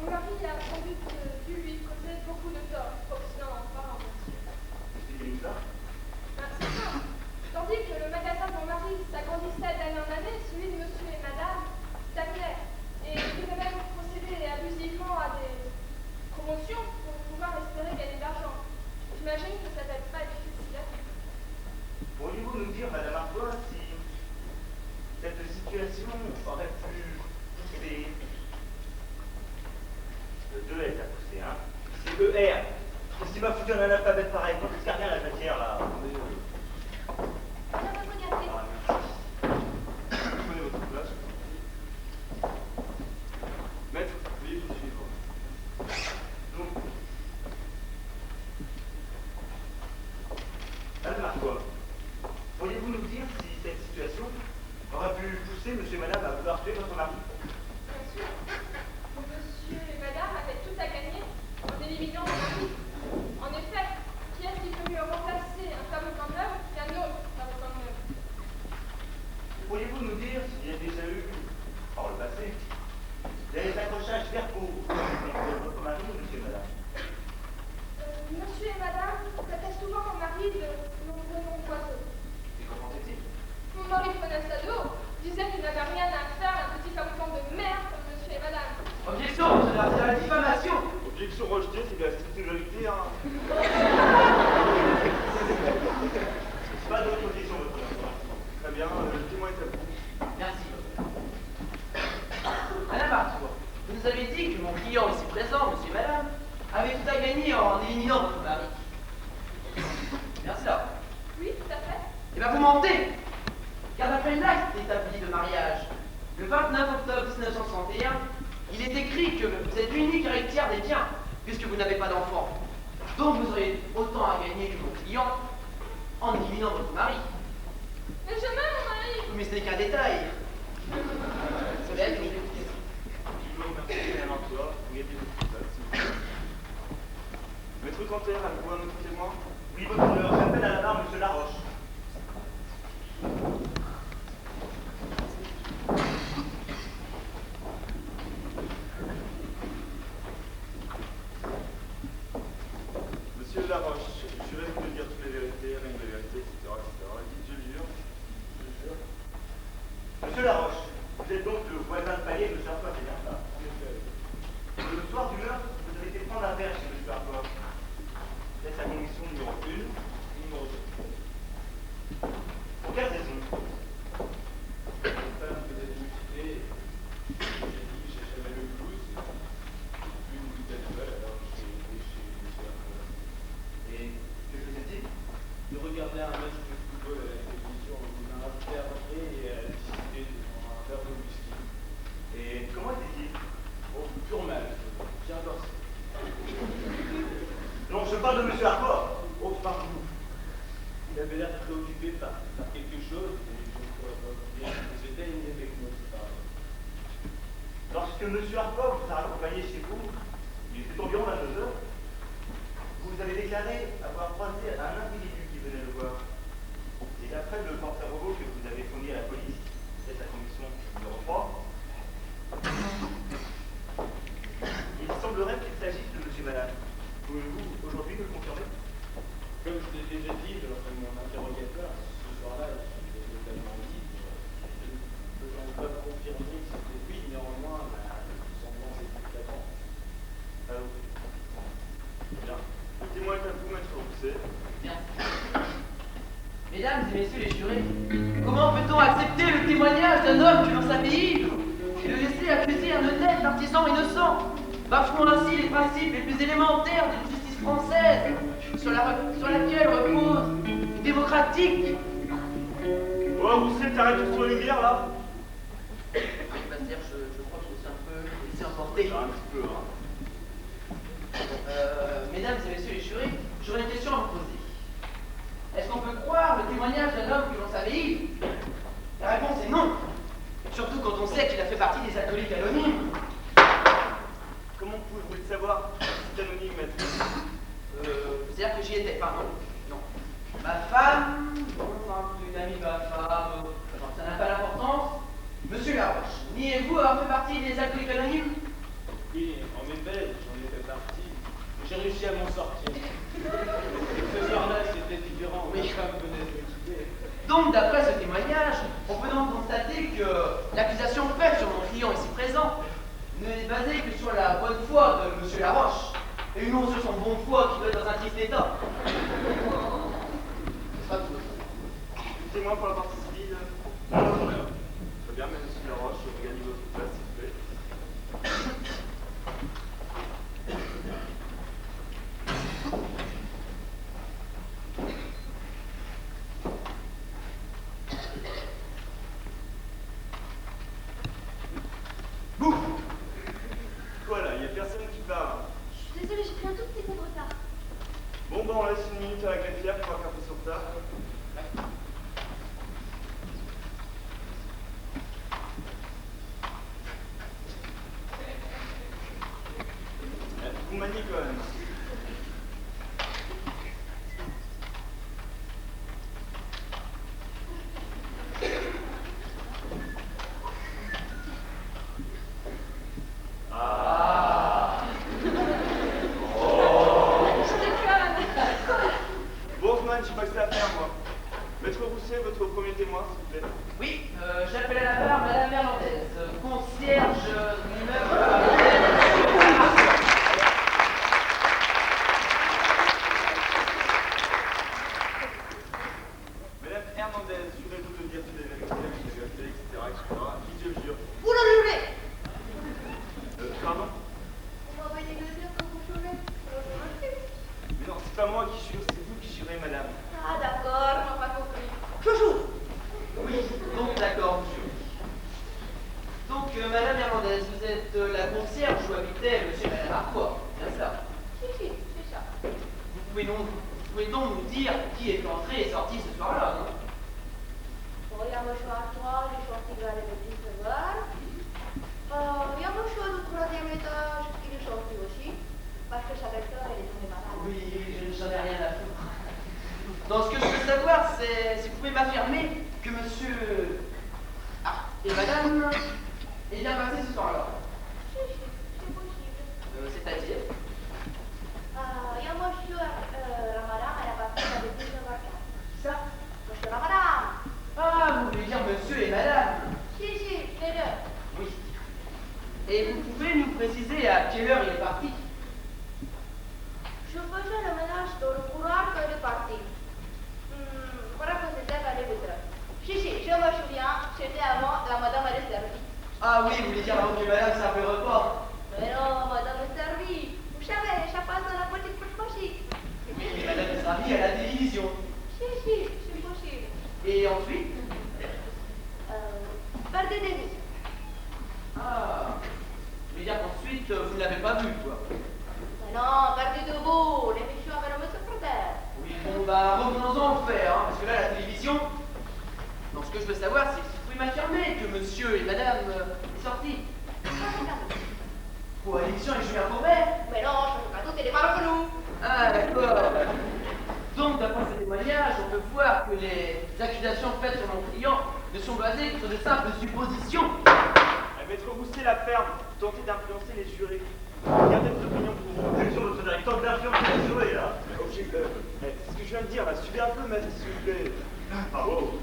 mon mari a sans doute dû lui causer beaucoup de tort, obstinant pas en mentir.
Expliquez-nous ça.
C'est simple. Tandis que le magasin de mon mari s'agrandissait d'année en année, celui de monsieur et madame stagnait. Et il devait même procéder abusivement à des promotions pour pouvoir espérer gagner de l'argent. J'imagine que ça ne va pas être difficile à vivre.
Pourriez-vous nous dire, madame Artois, si cette situation aurait pu pousser deux S à pousser, hein? C'est ER. Qu'est-ce qui m'a foutu un analphabète pareil? Quand tu rien la matière là?
Madame regardez.
Prenez votre place. Maître, veuillez nous suivre.
Donc, madame Artois, pourriez-vous nous dire si cette situation aurait pu pousser monsieur et madame à vouloir tuer votre mari?
Bien sûr. Monsieur et madame avaient tout à gagner en éliminant mon mari. En effet, qui est-ce qui peut mieux remplacer un fabricant de meubles qu'un autre fabricant de meubles?
Pourriez-vous nous dire s'il y a déjà eu, par le passé, des accrochages verbaux entre votre mari et monsieur et madame?
Monsieur et madame traitaient souvent mon mari de nombreux oiseaux.
Et comment était-il?
Mon mari prenait ça d'eau, disait qu'il n'avait rien à faire à un petit fabricant de merde comme monsieur et madame.
Objection, c'est la diffamation.
Objection rejetée, c'est de la stricte vérité, hein.
Pas d'autre question, votre honneur.
Très bien, le témoin est à vous.
Merci. Madame Artois, vous nous avez dit que mon client ici présent, monsieur et madame, avait tout à gagner en éliminant votre mari. Bien cela.
Oui, tout à fait.
Eh bien, vous mentez. Car d'après l'acte établi de mariage, le 29 octobre 1961, il est écrit que vous êtes l'unique héritière des biens, puisque vous n'avez pas d'enfant. Donc vous auriez autant à gagner que mon client en éliminant votre mari.
Mais je m'aime, mon mari.
Mais ce n'est qu'un détail. Ça va être une question.
Je vous remercie, madame Artois. Vous mettez votre place, s'il vous plaît. Maître Canter, avez-vous un autre témoin?
Oui, votre honneur, j'appelle à la barre monsieur Laroche. Vous êtes donc le voisin de palier de M. Arcor, c'est bien ça. Le soir du meurtre, vous avez été prendre un verre chez M. Arcor. C'est sa condition numéro 1 et numéro 2. Pour quelle raison?
Mon père me faisait une cité. J'ai dit que j'ai jamais le blues. Une bouteille de verre, alors j'ai été chez M. Arcor.
Et que faisait-il?
De regarder un match de football à la télévision, on a invité à rentrer et à discuter devant un verre de whisky.
Et comment était-il?
Oh, pur mal, bien corsé.
Non, je parle de M. Arcor. Oh, pardon.
Il avait l'air préoccupé par quelque chose, et je ne pourrais pas vous dire ce que c'était, ni avec moi, c'est pareil.
Lorsque M. Arcor vous a accompagné chez vous, il était environ 22 heures, vous avez déclaré avoir croisé un individu qui venait le voir. Et d'après le porte-à-robot que vous avez fourni à la police, c'est sa condition numéro 3, il semblerait qu'il s'agisse de M. Malade. Pouvez-vous aujourd'hui me le confirmer?
Comme je l'ai déjà dit lors de mon interrogatoire, ce soir-là, j'étais totalement libre. Je ne peux pas confirmer que c'était lui, néanmoins, la ressemblance est éclatante.
Ah oui. Bien. Le témoin est à vous, maître Rousset.
Bien. Mesdames et messieurs les jurés, comment peut-on accepter le témoignage d'un homme que l'on savait ivre et le laisser accuser un honnête artisan innocent, bafouant ainsi les principes les plus élémentaires de la justice française, sur laquelle repose une démocratique?
Oh, Rousset, t'arrêtes de sur la lumière, là?
Oui, c'est-à-dire, je crois que je me suis un peu laissé emporter.
Un petit peu, hein.
Mesdames et messieurs les jurés, j'aurais une question à vous poser. Est-ce qu'on peut croire le témoignage d'un homme que l'on savait ivre? La réponse est non. Surtout quand on sait qu'il a fait partie des alcooliques anonymes.
Comment pouvez-vous le savoir? C'est anonyme, maître.
C'est-à-dire que j'y étais, pardon. Non. Ma femme, une amie de ma femme, ça n'a pas d'importance. Monsieur Laroche, niez-vous avoir fait partie des alcooliques anonymes?
Oui, en effet, j'en ai fait partie. J'ai réussi à m'en sortir. Ce soir-là, c'était différent. Ma femme venait de me quitter.
Donc, d'après ce témoignage, on peut donc constater que l'accusation faite sur mon client ici présent n'est basée que sur la bonne foi de M. Laroche, et non sur son bon foi qui doit être dans un triste état. Ce sera tout.
Le témoin pour la partie civile. Très bien, même si Laroche, regardez votre place, s'il vous plaît. Bouh! Quoi là? Il n'y a personne qui parle.
Je suis désolée, j'ai pris un tout petit peu de retard.
Bon, on laisse une minute à la greffière pour faire un peu sur retard. Vous maniez quand même.
Je déconne.
Bon, Hoffman, j'ai pas que ça à faire, moi. Maître Rousset, votre premier témoin, s'il vous plaît.
Oui, j'appelle à la barre Madame Hernandez, concierge de l'immeuble.
Madame Hernandez, jurez-vous de dire toutes les vérités, etc. Qui Dieu le jure.
Vous le jurez.
Pardon?
Vous m'envoyez le dire que vous jurez.
Mais non, c'est pas moi qui jure, c'est vous qui jurez, madame.
Ah d'accord, je n'ai pas compris. Je jure.
Oui, donc d'accord, monsieur. Donc, Madame Hernandez, vous êtes la concierge où habitait Monsieur et Madame Arcor, bien ça?
Si, c'est ça.
Vous pouvez donc nous dire qui est entré et sorti ce soir-là, non?
Bon, il y a monsieur Artois, il est sorti vers les 19 heures. Il y a monsieur du troisième étage, il est sorti aussi. Parce que sa belle-sœur, elle est tombée malade.
Oui, j'en ai rien à foutre. Donc, ce que je veux savoir, c'est si vous pouvez m'affirmer que monsieur et madame est bien passé ce soir-là.
Si, c'est possible.
C'est-à-dire?
Il y a monsieur, la madame, elle a passé avec 19h15.
Ça?
Monsieur la madame.
Ah, vous voulez dire monsieur et madame?
Si, les deux.
Et vous pouvez nous préciser à quelle heure il est parti?
Je faisais le ménage dans le couloir quand il est parti. Voilà que c'était à l'évitre.
Si, je me souviens, c'était avant la madame elle est servie.
Ah oui, vous voulez dire avant que madame serve le repas?
Mais non, madame est servie. Vous savez, ça passe dans la petite pharmacie.
Mais madame est servie à la télévision.
Si, c'est possible.
Et ensuite?
Par des délices.
Ah, je veux dire qu'ensuite, vous ne l'avez pas vu, quoi.
Mais non, partez debout, l'émission avec le secrétaire.
Oui, bon, bah, revenons-en au fait, hein, parce que là, la télévision... Non, ce que je veux savoir, c'est si vous pouvez m'affirmer que monsieur et madame est sortis. Pour l'émission et Julien Courbet.
Mais non, je ne peux pas tout, c'est pas que nous.
Ah, d'accord. Donc, d'après ces témoignages, on peut voir que les accusations faites sur mon client ne sont basées que sur de simples suppositions.
Maître Rousset la ferme, tentez d'influencer les jurés. Gardez votre opinion pour vous.
Objection, votre directeur d'influencer les jurés, là.
Ce que je viens de dire, là, suivez un peu, maître, s'il vous plaît.
Bravo.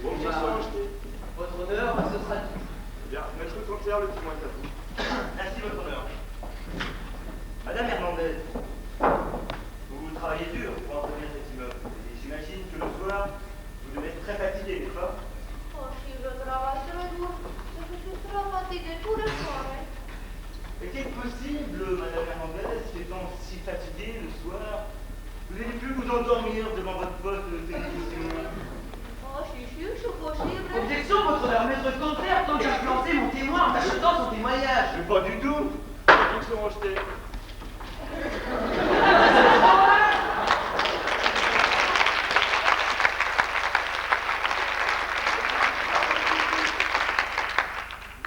Objection rejetée.
Votre honneur, ce sera dit.
Bien, maître Canter, le témoin est à vous.
Merci, votre honneur. Madame Hernandez, vous travaillez dur pour entretenir cet immeuble. Et j'imagine que le soir, vous devez être très fatigué, n'est-ce pas?
Oh, si je travaille très dur, je suis trop fatiguée tous les soirs.
Est-il possible, Madame Hernandez, étant si fatiguée le soir, vous n'ayez pu vous endormir devant votre poste de télévision?
Oh, si, c'est possible.
Objection, votre honneur, maître Canter tente d'influencer mon témoin en achetant son témoignage.
Mais pas du tout.
Objection rejetée.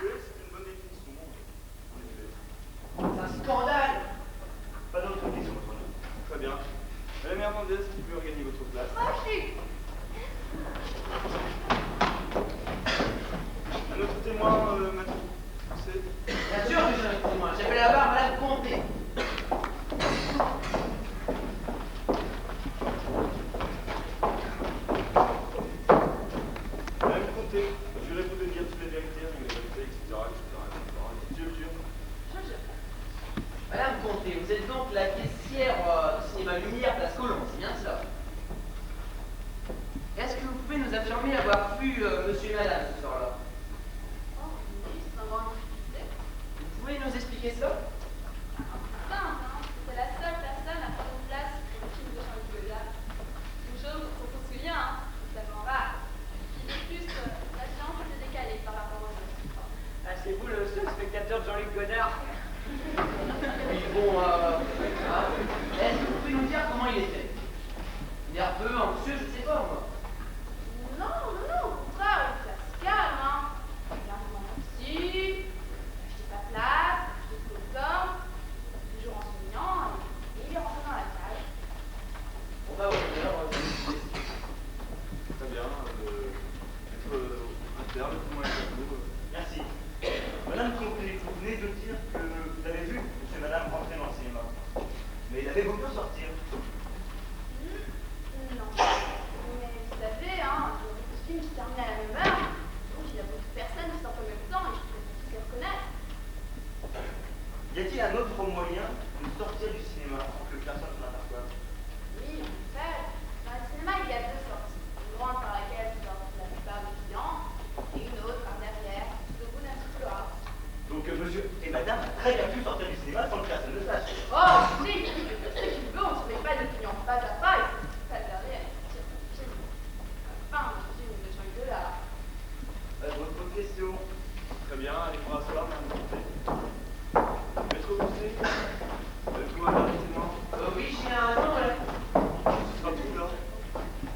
Oui, c'est une bonne définition.
C'est un scandale.
Pas d'autre question, votre honneur.
Très bien. Madame Hernandez, vous pouvez regagner votre place.
Merci.
Un autre témoin, maître Rousset.
Bien sûr que j'ai un témoin. J'appelle la barre Madame Comté.
Madame Comté, jurez-vous de dire toutes les vérités, etc. Dieu le jure.
Madame Comté, vous êtes donc la caissière du cinéma Lumière, place Colomb, c'est bien cela? Est-ce que vous pouvez nous affirmer avoir vu monsieur et madame ce soir-là?
Oh, oui, ça va en discuter.
Vous pouvez nous expliquer ça?
Simple, hein. C'est la seule personne à prendre place pour le film de Jean-Luc Godard. Une chose qu'on se souvient, hein, c'est tellement rare. Et de plus, la séance était décalée par rapport aux autres.
Ah, c'est vous le seul spectateur de Jean-Luc Godard? Oui, bon, est-ce que vous pouvez nous dire comment il était? Nerveux, anxieux, je sais pas moi.
Non, au contraire, il se calme, hein. Il a un moment aussi, acheter sa place, acheter ses hommes, toujours en souriant, et il est rentré dans la salle.
On va au cœur.
Très bien. Maître Inter, le témoin est à vous.
Merci. Madame Comté, vous venez de dire que vous avez vu monsieur et madame rentrer dans le cinéma. Mais l'avez-vous pu sortir?
Non. Mais vous savez, hein, le film se termine à la même heure, donc il y a beaucoup de personnes qui sortent en même temps et je peux tous les reconnaître.
Y a-t-il un autre moyen de sortir du cinéma sans que personne ne s'aperçoive?
Oui, en fait, dans le cinéma, il y a deux sorties. Une grande par laquelle sortent la plupart des clients, et une autre par derrière, tout au bout d'un petit couloir.
Donc monsieur et madame a très bien pu sortir du cinéma sans que personne ne le sache.
Oh, si, ce qu'il veut, on ne se met pas des clients pas à pas, et c'est pas derrière. Enfin, je dis, on est de là.
Votre question?
Très bien, allez vous rasseoir, madame Comté. Maître Rousset, vous avez un témoin.
Oui, j'ai un nom là.
Ce sera tout là.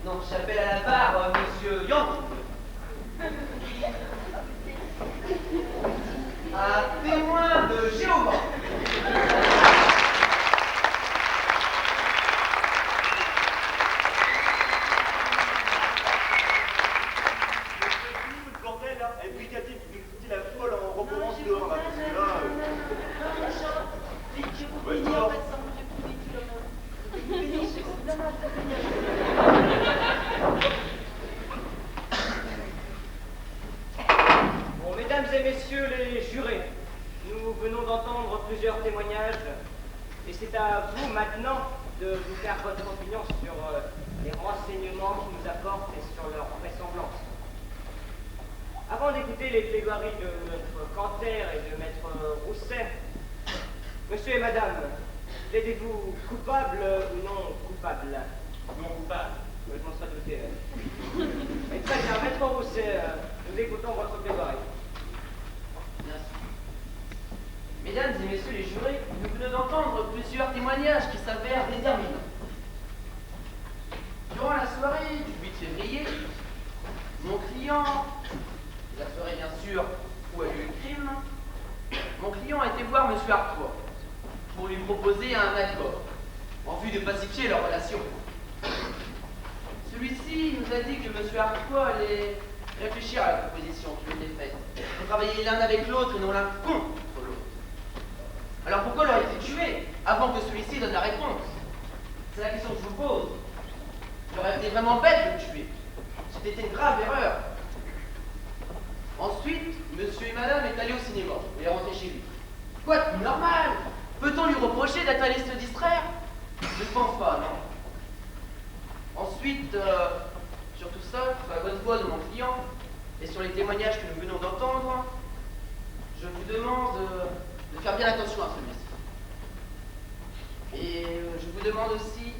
Non, j'appelle à la barre monsieur Yang. Un témoin de Jéhovah.
Le bordel là, elle est brigadée, vous nous foutez la folle en recommence dehors là, parce que là. Ouais, dehors.
Bon, mesdames et messieurs les jurés, Nous venons d'entendre plusieurs témoignages et c'est à vous maintenant de vous faire votre opinion sur les renseignements qu'ils nous apportent et sur leur vraisemblance. Avant d'écouter les plaidoiries de notre Canter et de maître Rousset, monsieur et madame, plaidez-vous coupable ou non coupable?
Non coupable.
Je m'en serais douté. Et très bien, maître Rousset, nous écoutons votre plaidoirie.
Mesdames et messieurs les jurés, nous venons d'entendre plusieurs témoignages qui s'avèrent déterminants. Durant la soirée du 8 février, mon client, la soirée bien sûr où a eu le crime, mon client a été voir M. Artois pour lui proposer un accord en vue de pacifier leur relation. Celui-ci nous a dit que M. Artois allait réfléchir à la proposition qui lui était faite pour travailler l'un avec l'autre et non l'un contre l'autre. Alors pourquoi l'aurait-il tué avant que celui-ci donne la réponse? C'est la question que je vous pose. Il aurait été vraiment bête de le tuer. C'était une grave erreur. Ensuite, monsieur et madame est allé au cinéma et est rentré chez lui. Quoi de plus normal? Peut-on lui reprocher d'être allé se distraire? Je ne pense pas, non. Ensuite, sur tout ça, sur la bonne foi de mon client et sur les témoignages que nous venons d'entendre, je vous demande de faire bien attention à celui-ci. Et je vous demande aussi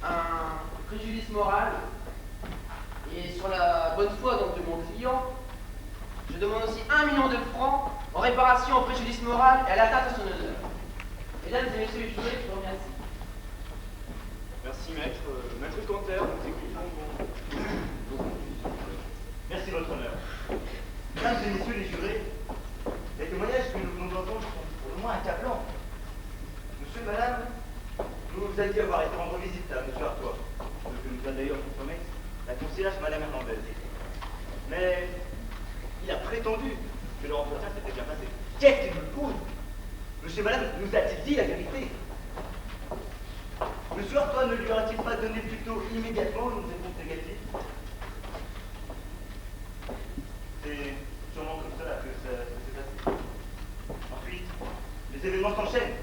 un préjudice moral. Et sur la bonne foi donc de mon client, je demande aussi 1 million de francs en réparation au préjudice moral et à l'atteinte à son honneur. Mesdames et messieurs les jurés, je vous remercie.
Merci maître. Maître Canter, nous écoutons vos
Merci votre honneur. Mesdames et messieurs les jurés, les témoignages que nous venons d'entendre sont pour le moins accablants. Monsieur, madame, nous vous avez dit avoir été rendre visite à monsieur Artois, ce que nous a d'ailleurs confirmé la concierge madame Hernandez. Mais il a prétendu que leur entretien s'était bien passé. Qu'est-ce qu'il nous prouve? Monsieur, madame, nous a-t-il dit la vérité? Monsieur Artois ne lui aurait-il pas donné plutôt immédiatement une réponse négative? C'est sûrement comme cela que ça s'est passé. Ensuite, les événements s'enchaînent.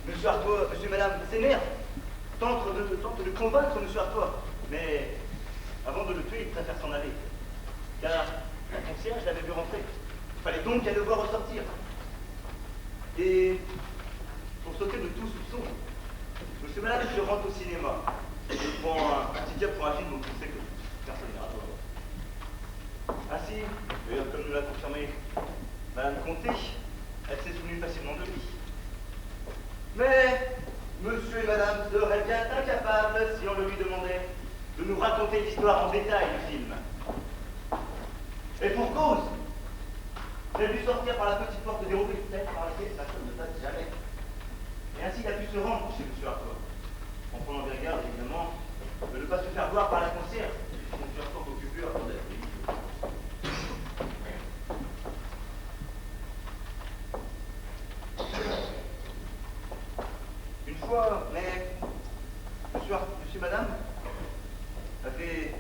Monsieur Artois, monsieur et madame s'énervent, tentent de convaincre monsieur Artois, mais avant de le tuer, il préfère s'en aller. Car la concierge l'avait vu rentrer. Il fallait donc qu'elle le voie ressortir. Et pour sauter de tout soupçon, monsieur et madame se rendent au cinéma. Il prend un ticket pour un film dont il sait que personne n'ira voir. Ainsi, d'ailleurs, comme nous l'a confirmé madame Comté, elle s'est souvenue facilement de lui. Mais monsieur et madame seraient bien incapables, si on le lui demandait, de nous raconter l'histoire en détail du film. Et pour cause, j'ai dû sortir par la petite porte dérobée, peut-être par laquelle personne ne passe jamais. Et ainsi, il a pu se rendre chez monsieur Artois, en prenant des gardes, évidemment, de ne pas se faire voir par la concierge, puisque monsieur Artois occupé avant d'être libre. Une fois, mais monsieur et madame avait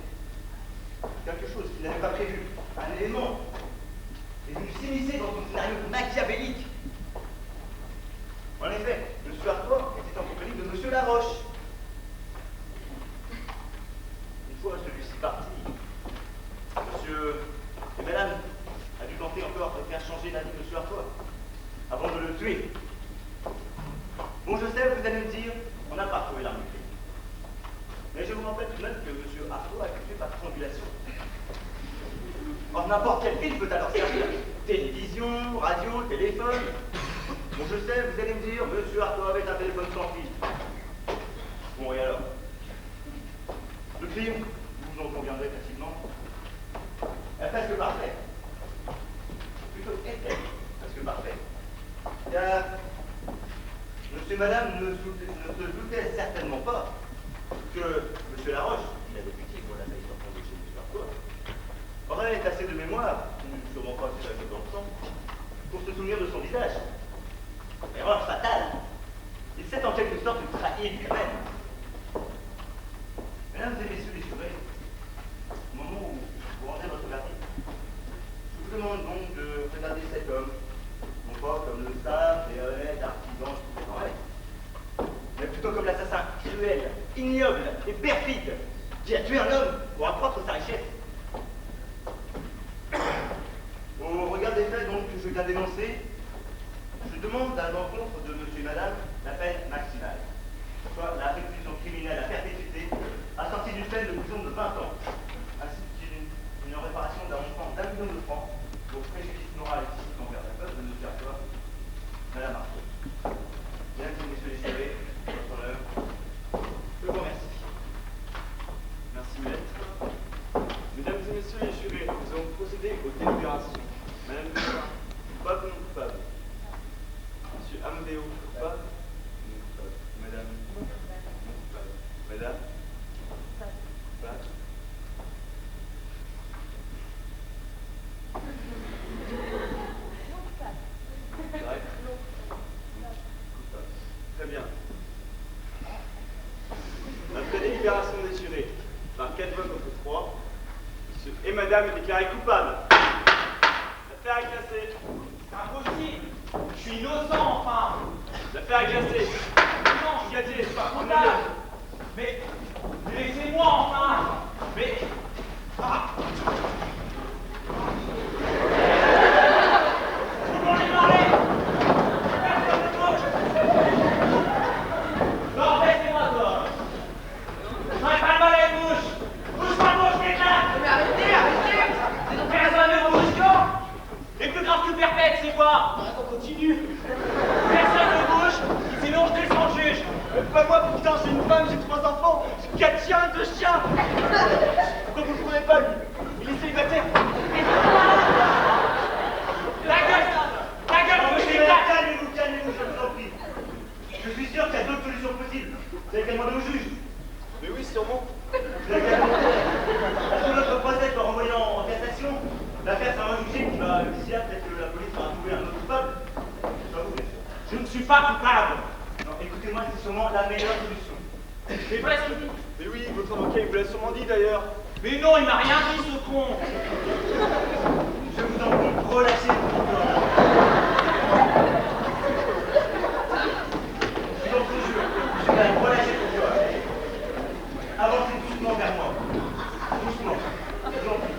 quelque chose qu'il n'avait pas prévu, un élément, et venu s'immiscer dans son scénario machiavélique. En effet, monsieur Artois était en compagnie de monsieur Laroche. Une fois celui-ci parti, monsieur et madame a dû tenter encore de faire changer l'avis de monsieur Artois avant de le tuer. Bon, je sais, vous allez me dire, on n'a pas trouvé l'arme du crime. Mais je vous rappelle tout de même que monsieur Artois a été tué par strangulation. Or, n'importe quel film peut alors servir. Télévision, radio, téléphone. Bon, je sais, vous allez me dire, monsieur Artois avait un téléphone sans fil. Bon, et alors? Le crime, vous en conviendrez facilement, est presque parfait. Plutôt était presque parfait. Car monsieur et madame ne se doutaient certainement pas que monsieur Laroche, qui l'avait buté pour la veille sortant de chez monsieur Artois, aurait assez de mémoire, sûrement pas assez d'âge dans le sang, pour se souvenir de son visage. Erreur fatale. Il s'est en quelque sorte trahi lui-même. Mesdames et messieurs les jurés, au moment où vous rendez votre verdict, je vous demande donc de regarder cet homme, qui a tué un homme pour accroître sa richesse. Au regard des faits donc, que je viens d'énoncer, je demande à l'encontre de monsieur et madame la peine maximale, soit la réclusion criminelle à perpétuité, assortie d'une peine de prison de 20 ans, ainsi qu'une réparation d'un montant d'1 million de francs pour préjudice moral et physique envers la veuve de notre territoire, madame Marceau. Mesdames et messieurs les jurés, votre honneur, je vous remercie.
Merci, maître. Mesdames et messieurs les jurés, nous allons procéder aux délibérations. Madame Dupin, coupable ou non coupable? Monsieur Amdeo, coupable? Non coupable. Madame? Non coupable. Madame? Coupable. Ouais. Coupable. Très bien. Après délibération des jurés, par 4 votes contre 3, monsieur et madame est déclaré coupable. L'affaire est classée.
C'est impossible. Je suis innocent, enfin.
L'affaire est classée.
Non, je suis pas coupable. Mais laissez-moi, enfin. Mais... Ah. Vous m'en avez parlé. Personne ne bouge. Non, laissez-moi, toi. J'en ai pas le mal à une bouche. Bouge-moi, bouche, t'éclate.
Mais arrêtez.
Personne ne bouge, non. Et plus grave que perpète, c'est quoi?
On continue.
Personne ne bouge, sinon je descends le juge.
Pas moi, putain, j'ai une femme, j'ai 3 enfants, j'ai 4 chiens, 2 chiens. Pourquoi vous ne le prenez pas, lui? Il est célibataire.
Ta gueule,
Non,
je
monsieur,
t'éclate.
calmez-vous, je vous en prie. Je suis sûr qu'il y a d'autres solutions possibles. Vous avez qu'à demander au juge.
Mais oui, sûrement.
Vous avez qu'à demander. Parce que notre procès soit renvoyé en cassation. L'affaire sera jugée qui va, d'ici là, peut-être que la police va trouver un autre coupable. Pas vous, bien sûr.
Je ne suis pas coupable.
Non, écoutez-moi, c'est sûrement la meilleure solution.
Mais presque dit.
Mais oui, votre avocat, il vous l'a sûrement dit d'ailleurs.
Mais non, il m'a rien dit, ce con.
Je vous en prie, relâchez le corps. Je vous en prie, je vais relâcher le corps. Avancez doucement vers moi. Doucement. Je vous en prie.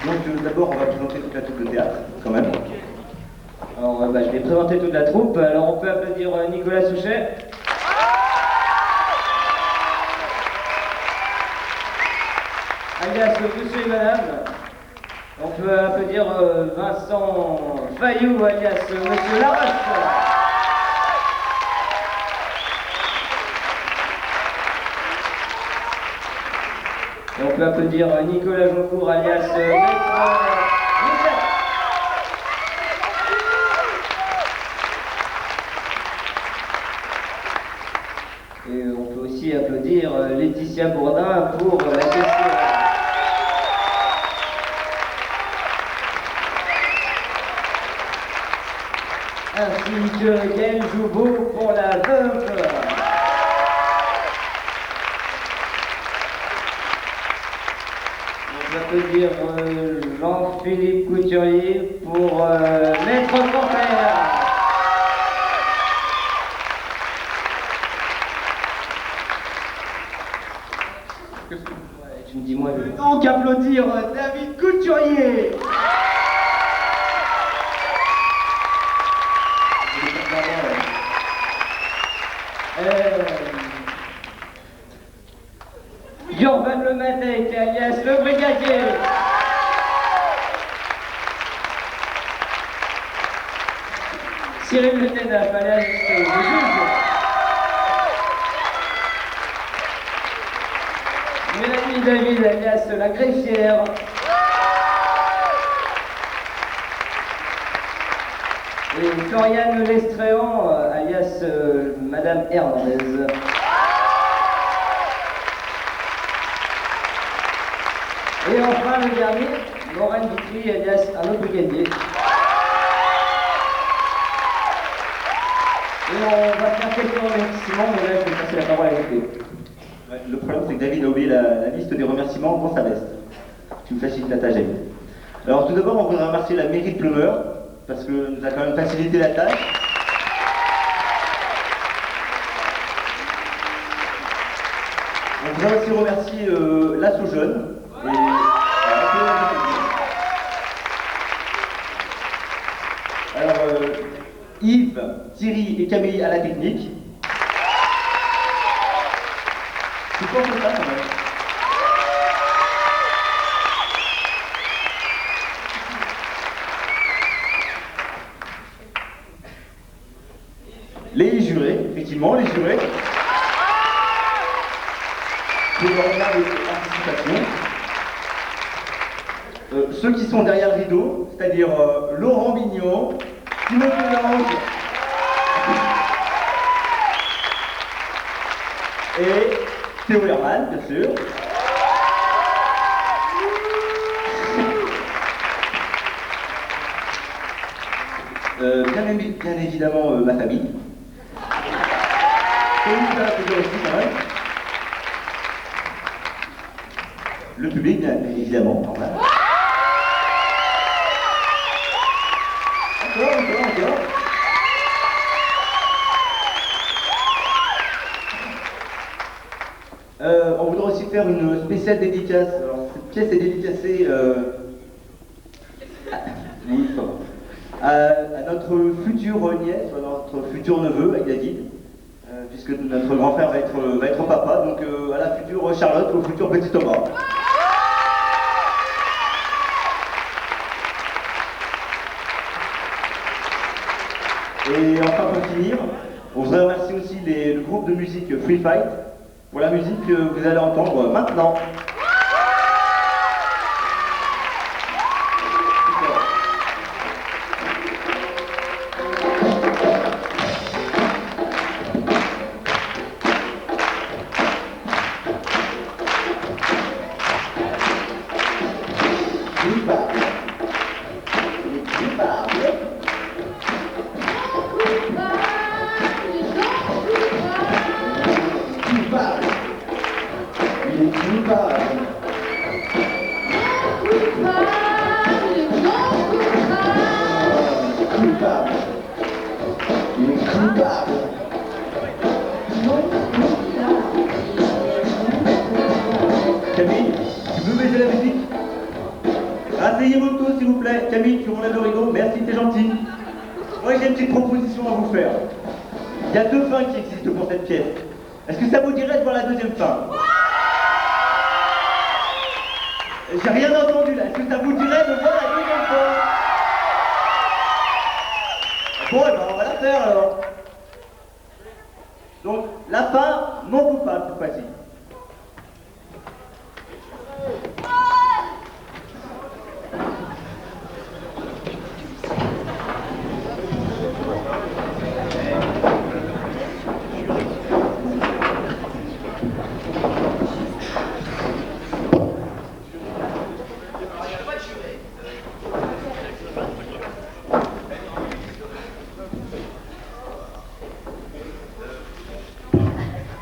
Donc d'abord on va présenter toute la troupe de théâtre, quand même.
Alors je vais présenter toute la troupe. Alors on peut applaudir Nicolas Souchet. Alias Monsieur et Madame. On peut applaudir Vincent Fayou, alias Monsieur Laroche. Et on peut applaudir Nicolas Joncourt, alias Maître Michel. Et on peut aussi applaudir Laetitia Bourdin pour la question. Ainsi que Gaël Joubeau pour la veuve. On peut applaudir Jean-Philippe Couturier pour Maître Corsaire. Tu me dis moi. Donc applaudir David Couturier. Jordan Le Madec, alias le brigadier. Cyril Le Ténaf, alias le juge. Mélanie David, alias la greffière. Et Floriane Lestréant, alias Madame Hernandez. Et enfin le dernier, Lorraine Vitry, alias un autre brigadier. Et on va faire quelques remerciements, mais là je vais passer la parole à l'épée.
Ouais, le problème c'est que David a oublié la liste des remerciements dans sa veste. Tu me facilites la tâche, David. Alors tout d'abord on voudrait remercier la mairie de Pleumeur, parce que nous a quand même facilité la tâche. On voudrait aussi remercier l'Asso Jeune. Alors, Yves, Thierry et Camille à la technique. C'est quoi ça quand même? Les jurés, effectivement, les jurés. Pour leur de participation. Ceux qui sont derrière le rideau, c'est-à-dire Laurent Mignon, Timothée Lange et Théo Herman, bien sûr. Bien évidemment ma famille. Et vous allez applaudir aussi quand même. Le public, bien évidemment, normal. Encore. On voudrait aussi faire une spéciale dédicace. Alors, cette pièce est dédicacée oui, à notre futur nièce, à notre futur neveu, avec David, puisque notre grand frère va être papa, donc à la future Charlotte, au futur petit Thomas. Et enfin pour finir, on voudrait remercier aussi le groupe de musique Free Fight pour la musique que vous allez entendre maintenant. Camille, tu peux baisser la musique? Asseyez-vous tous s'il vous plaît. Camille, tu relèves le rideau. Merci, t'es gentil. Moi j'ai une petite proposition à vous faire. Il y a 2 fins qui existent pour cette pièce. Est-ce que ça vous dirait de voir la deuxième fin? J'ai rien entendu là. Est-ce que ça vous dirait de voir Enfin, mon coupable cette fois-ci.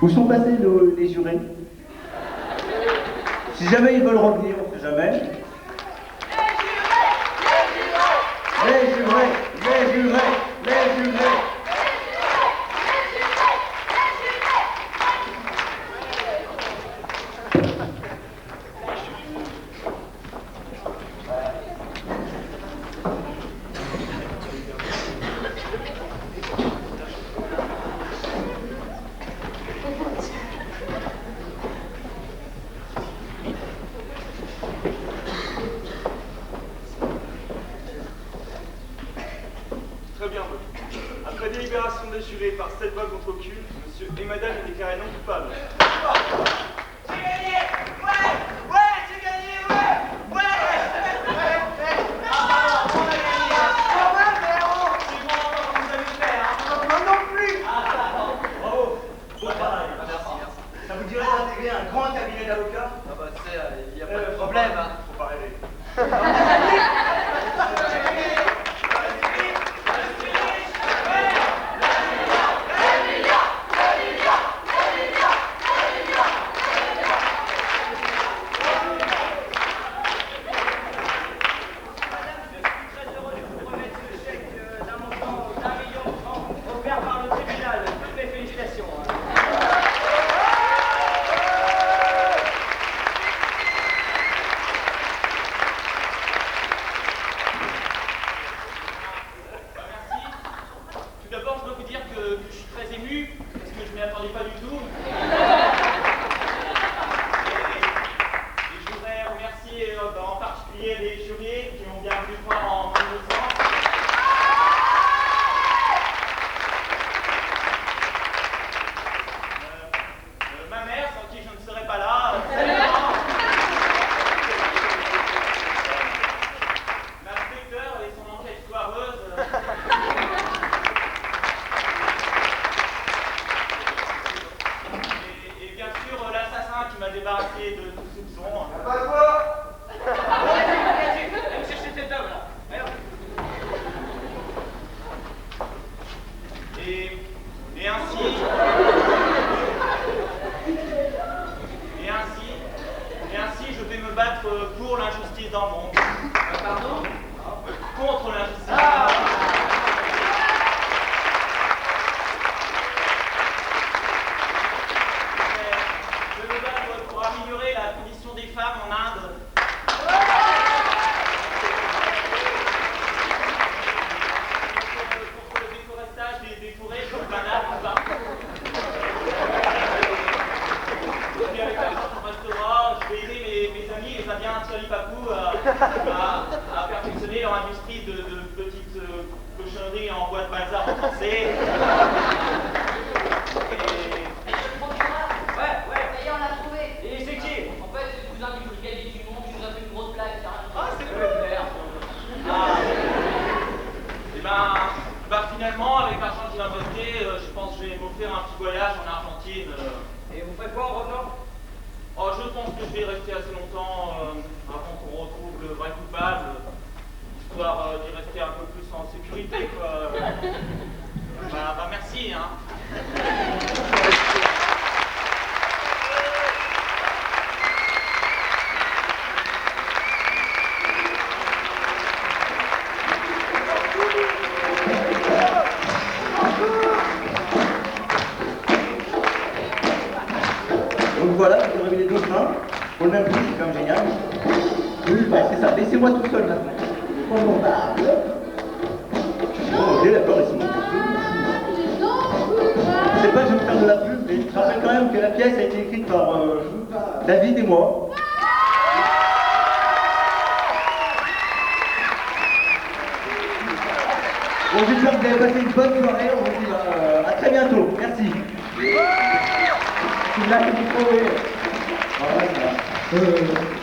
Où sont passés les jurés? Si jamais ils veulent revenir, on sait jamais. Les jurés, les jurés, les jurés.
Très bien, après délibération des jurés par 7 voix contre aucune, monsieur et madame est déclaré non coupable.
J'ai gagné! Ouais! Ouais! J'ai gagné! Ouais! Ouais! Ah, on a gagné! Quand même, frérot! C'est bon, vous avez fait, hein? Moi non plus!
Bravo. Bon travail. Merci. Ça vous dirait d'intégrer un grand cabinet d'avocats?
Ah bah tu sais, il n'y a pas de problème, hein.
Faut pas rêver.
à perfectionner leur industrie de petites cochonneries en bois de balsa renforcée.
D'ailleurs, on l'a trouvé.
Et c'est qui?
En fait, c'est le cousin du brigadier Dumont qui nous a fait une grosse blague.
Ah, c'est le père. Ah. Et ben, finalement, avec l'argent que j'ai investi, je pense que je vais m'offrir un petit voyage en Argentine.
Et vous faites quoi en revenant?
Oh, je pense que je vais rester assez longtemps avant qu'on retrouve le vrai coupable, histoire d'y rester un peu plus en sécurité, quoi. Merci, hein.
Donc voilà, vous avez les deux mains, pour le même prix, c'est quand même génial. Oui, bah, c'est ça, laissez-moi tout seul maintenant. Confortable. Bon, ok, d'accord, laissez-moi tout seul. Je sais pas que je vais me faire de la pub, mais je rappelle quand même que la pièce a été écrite par David et moi. Bon, j'espère que vous avez passé une bonne soirée, on vous dit à très bientôt. Merci.
il a fini de courir. Voilà, ça va.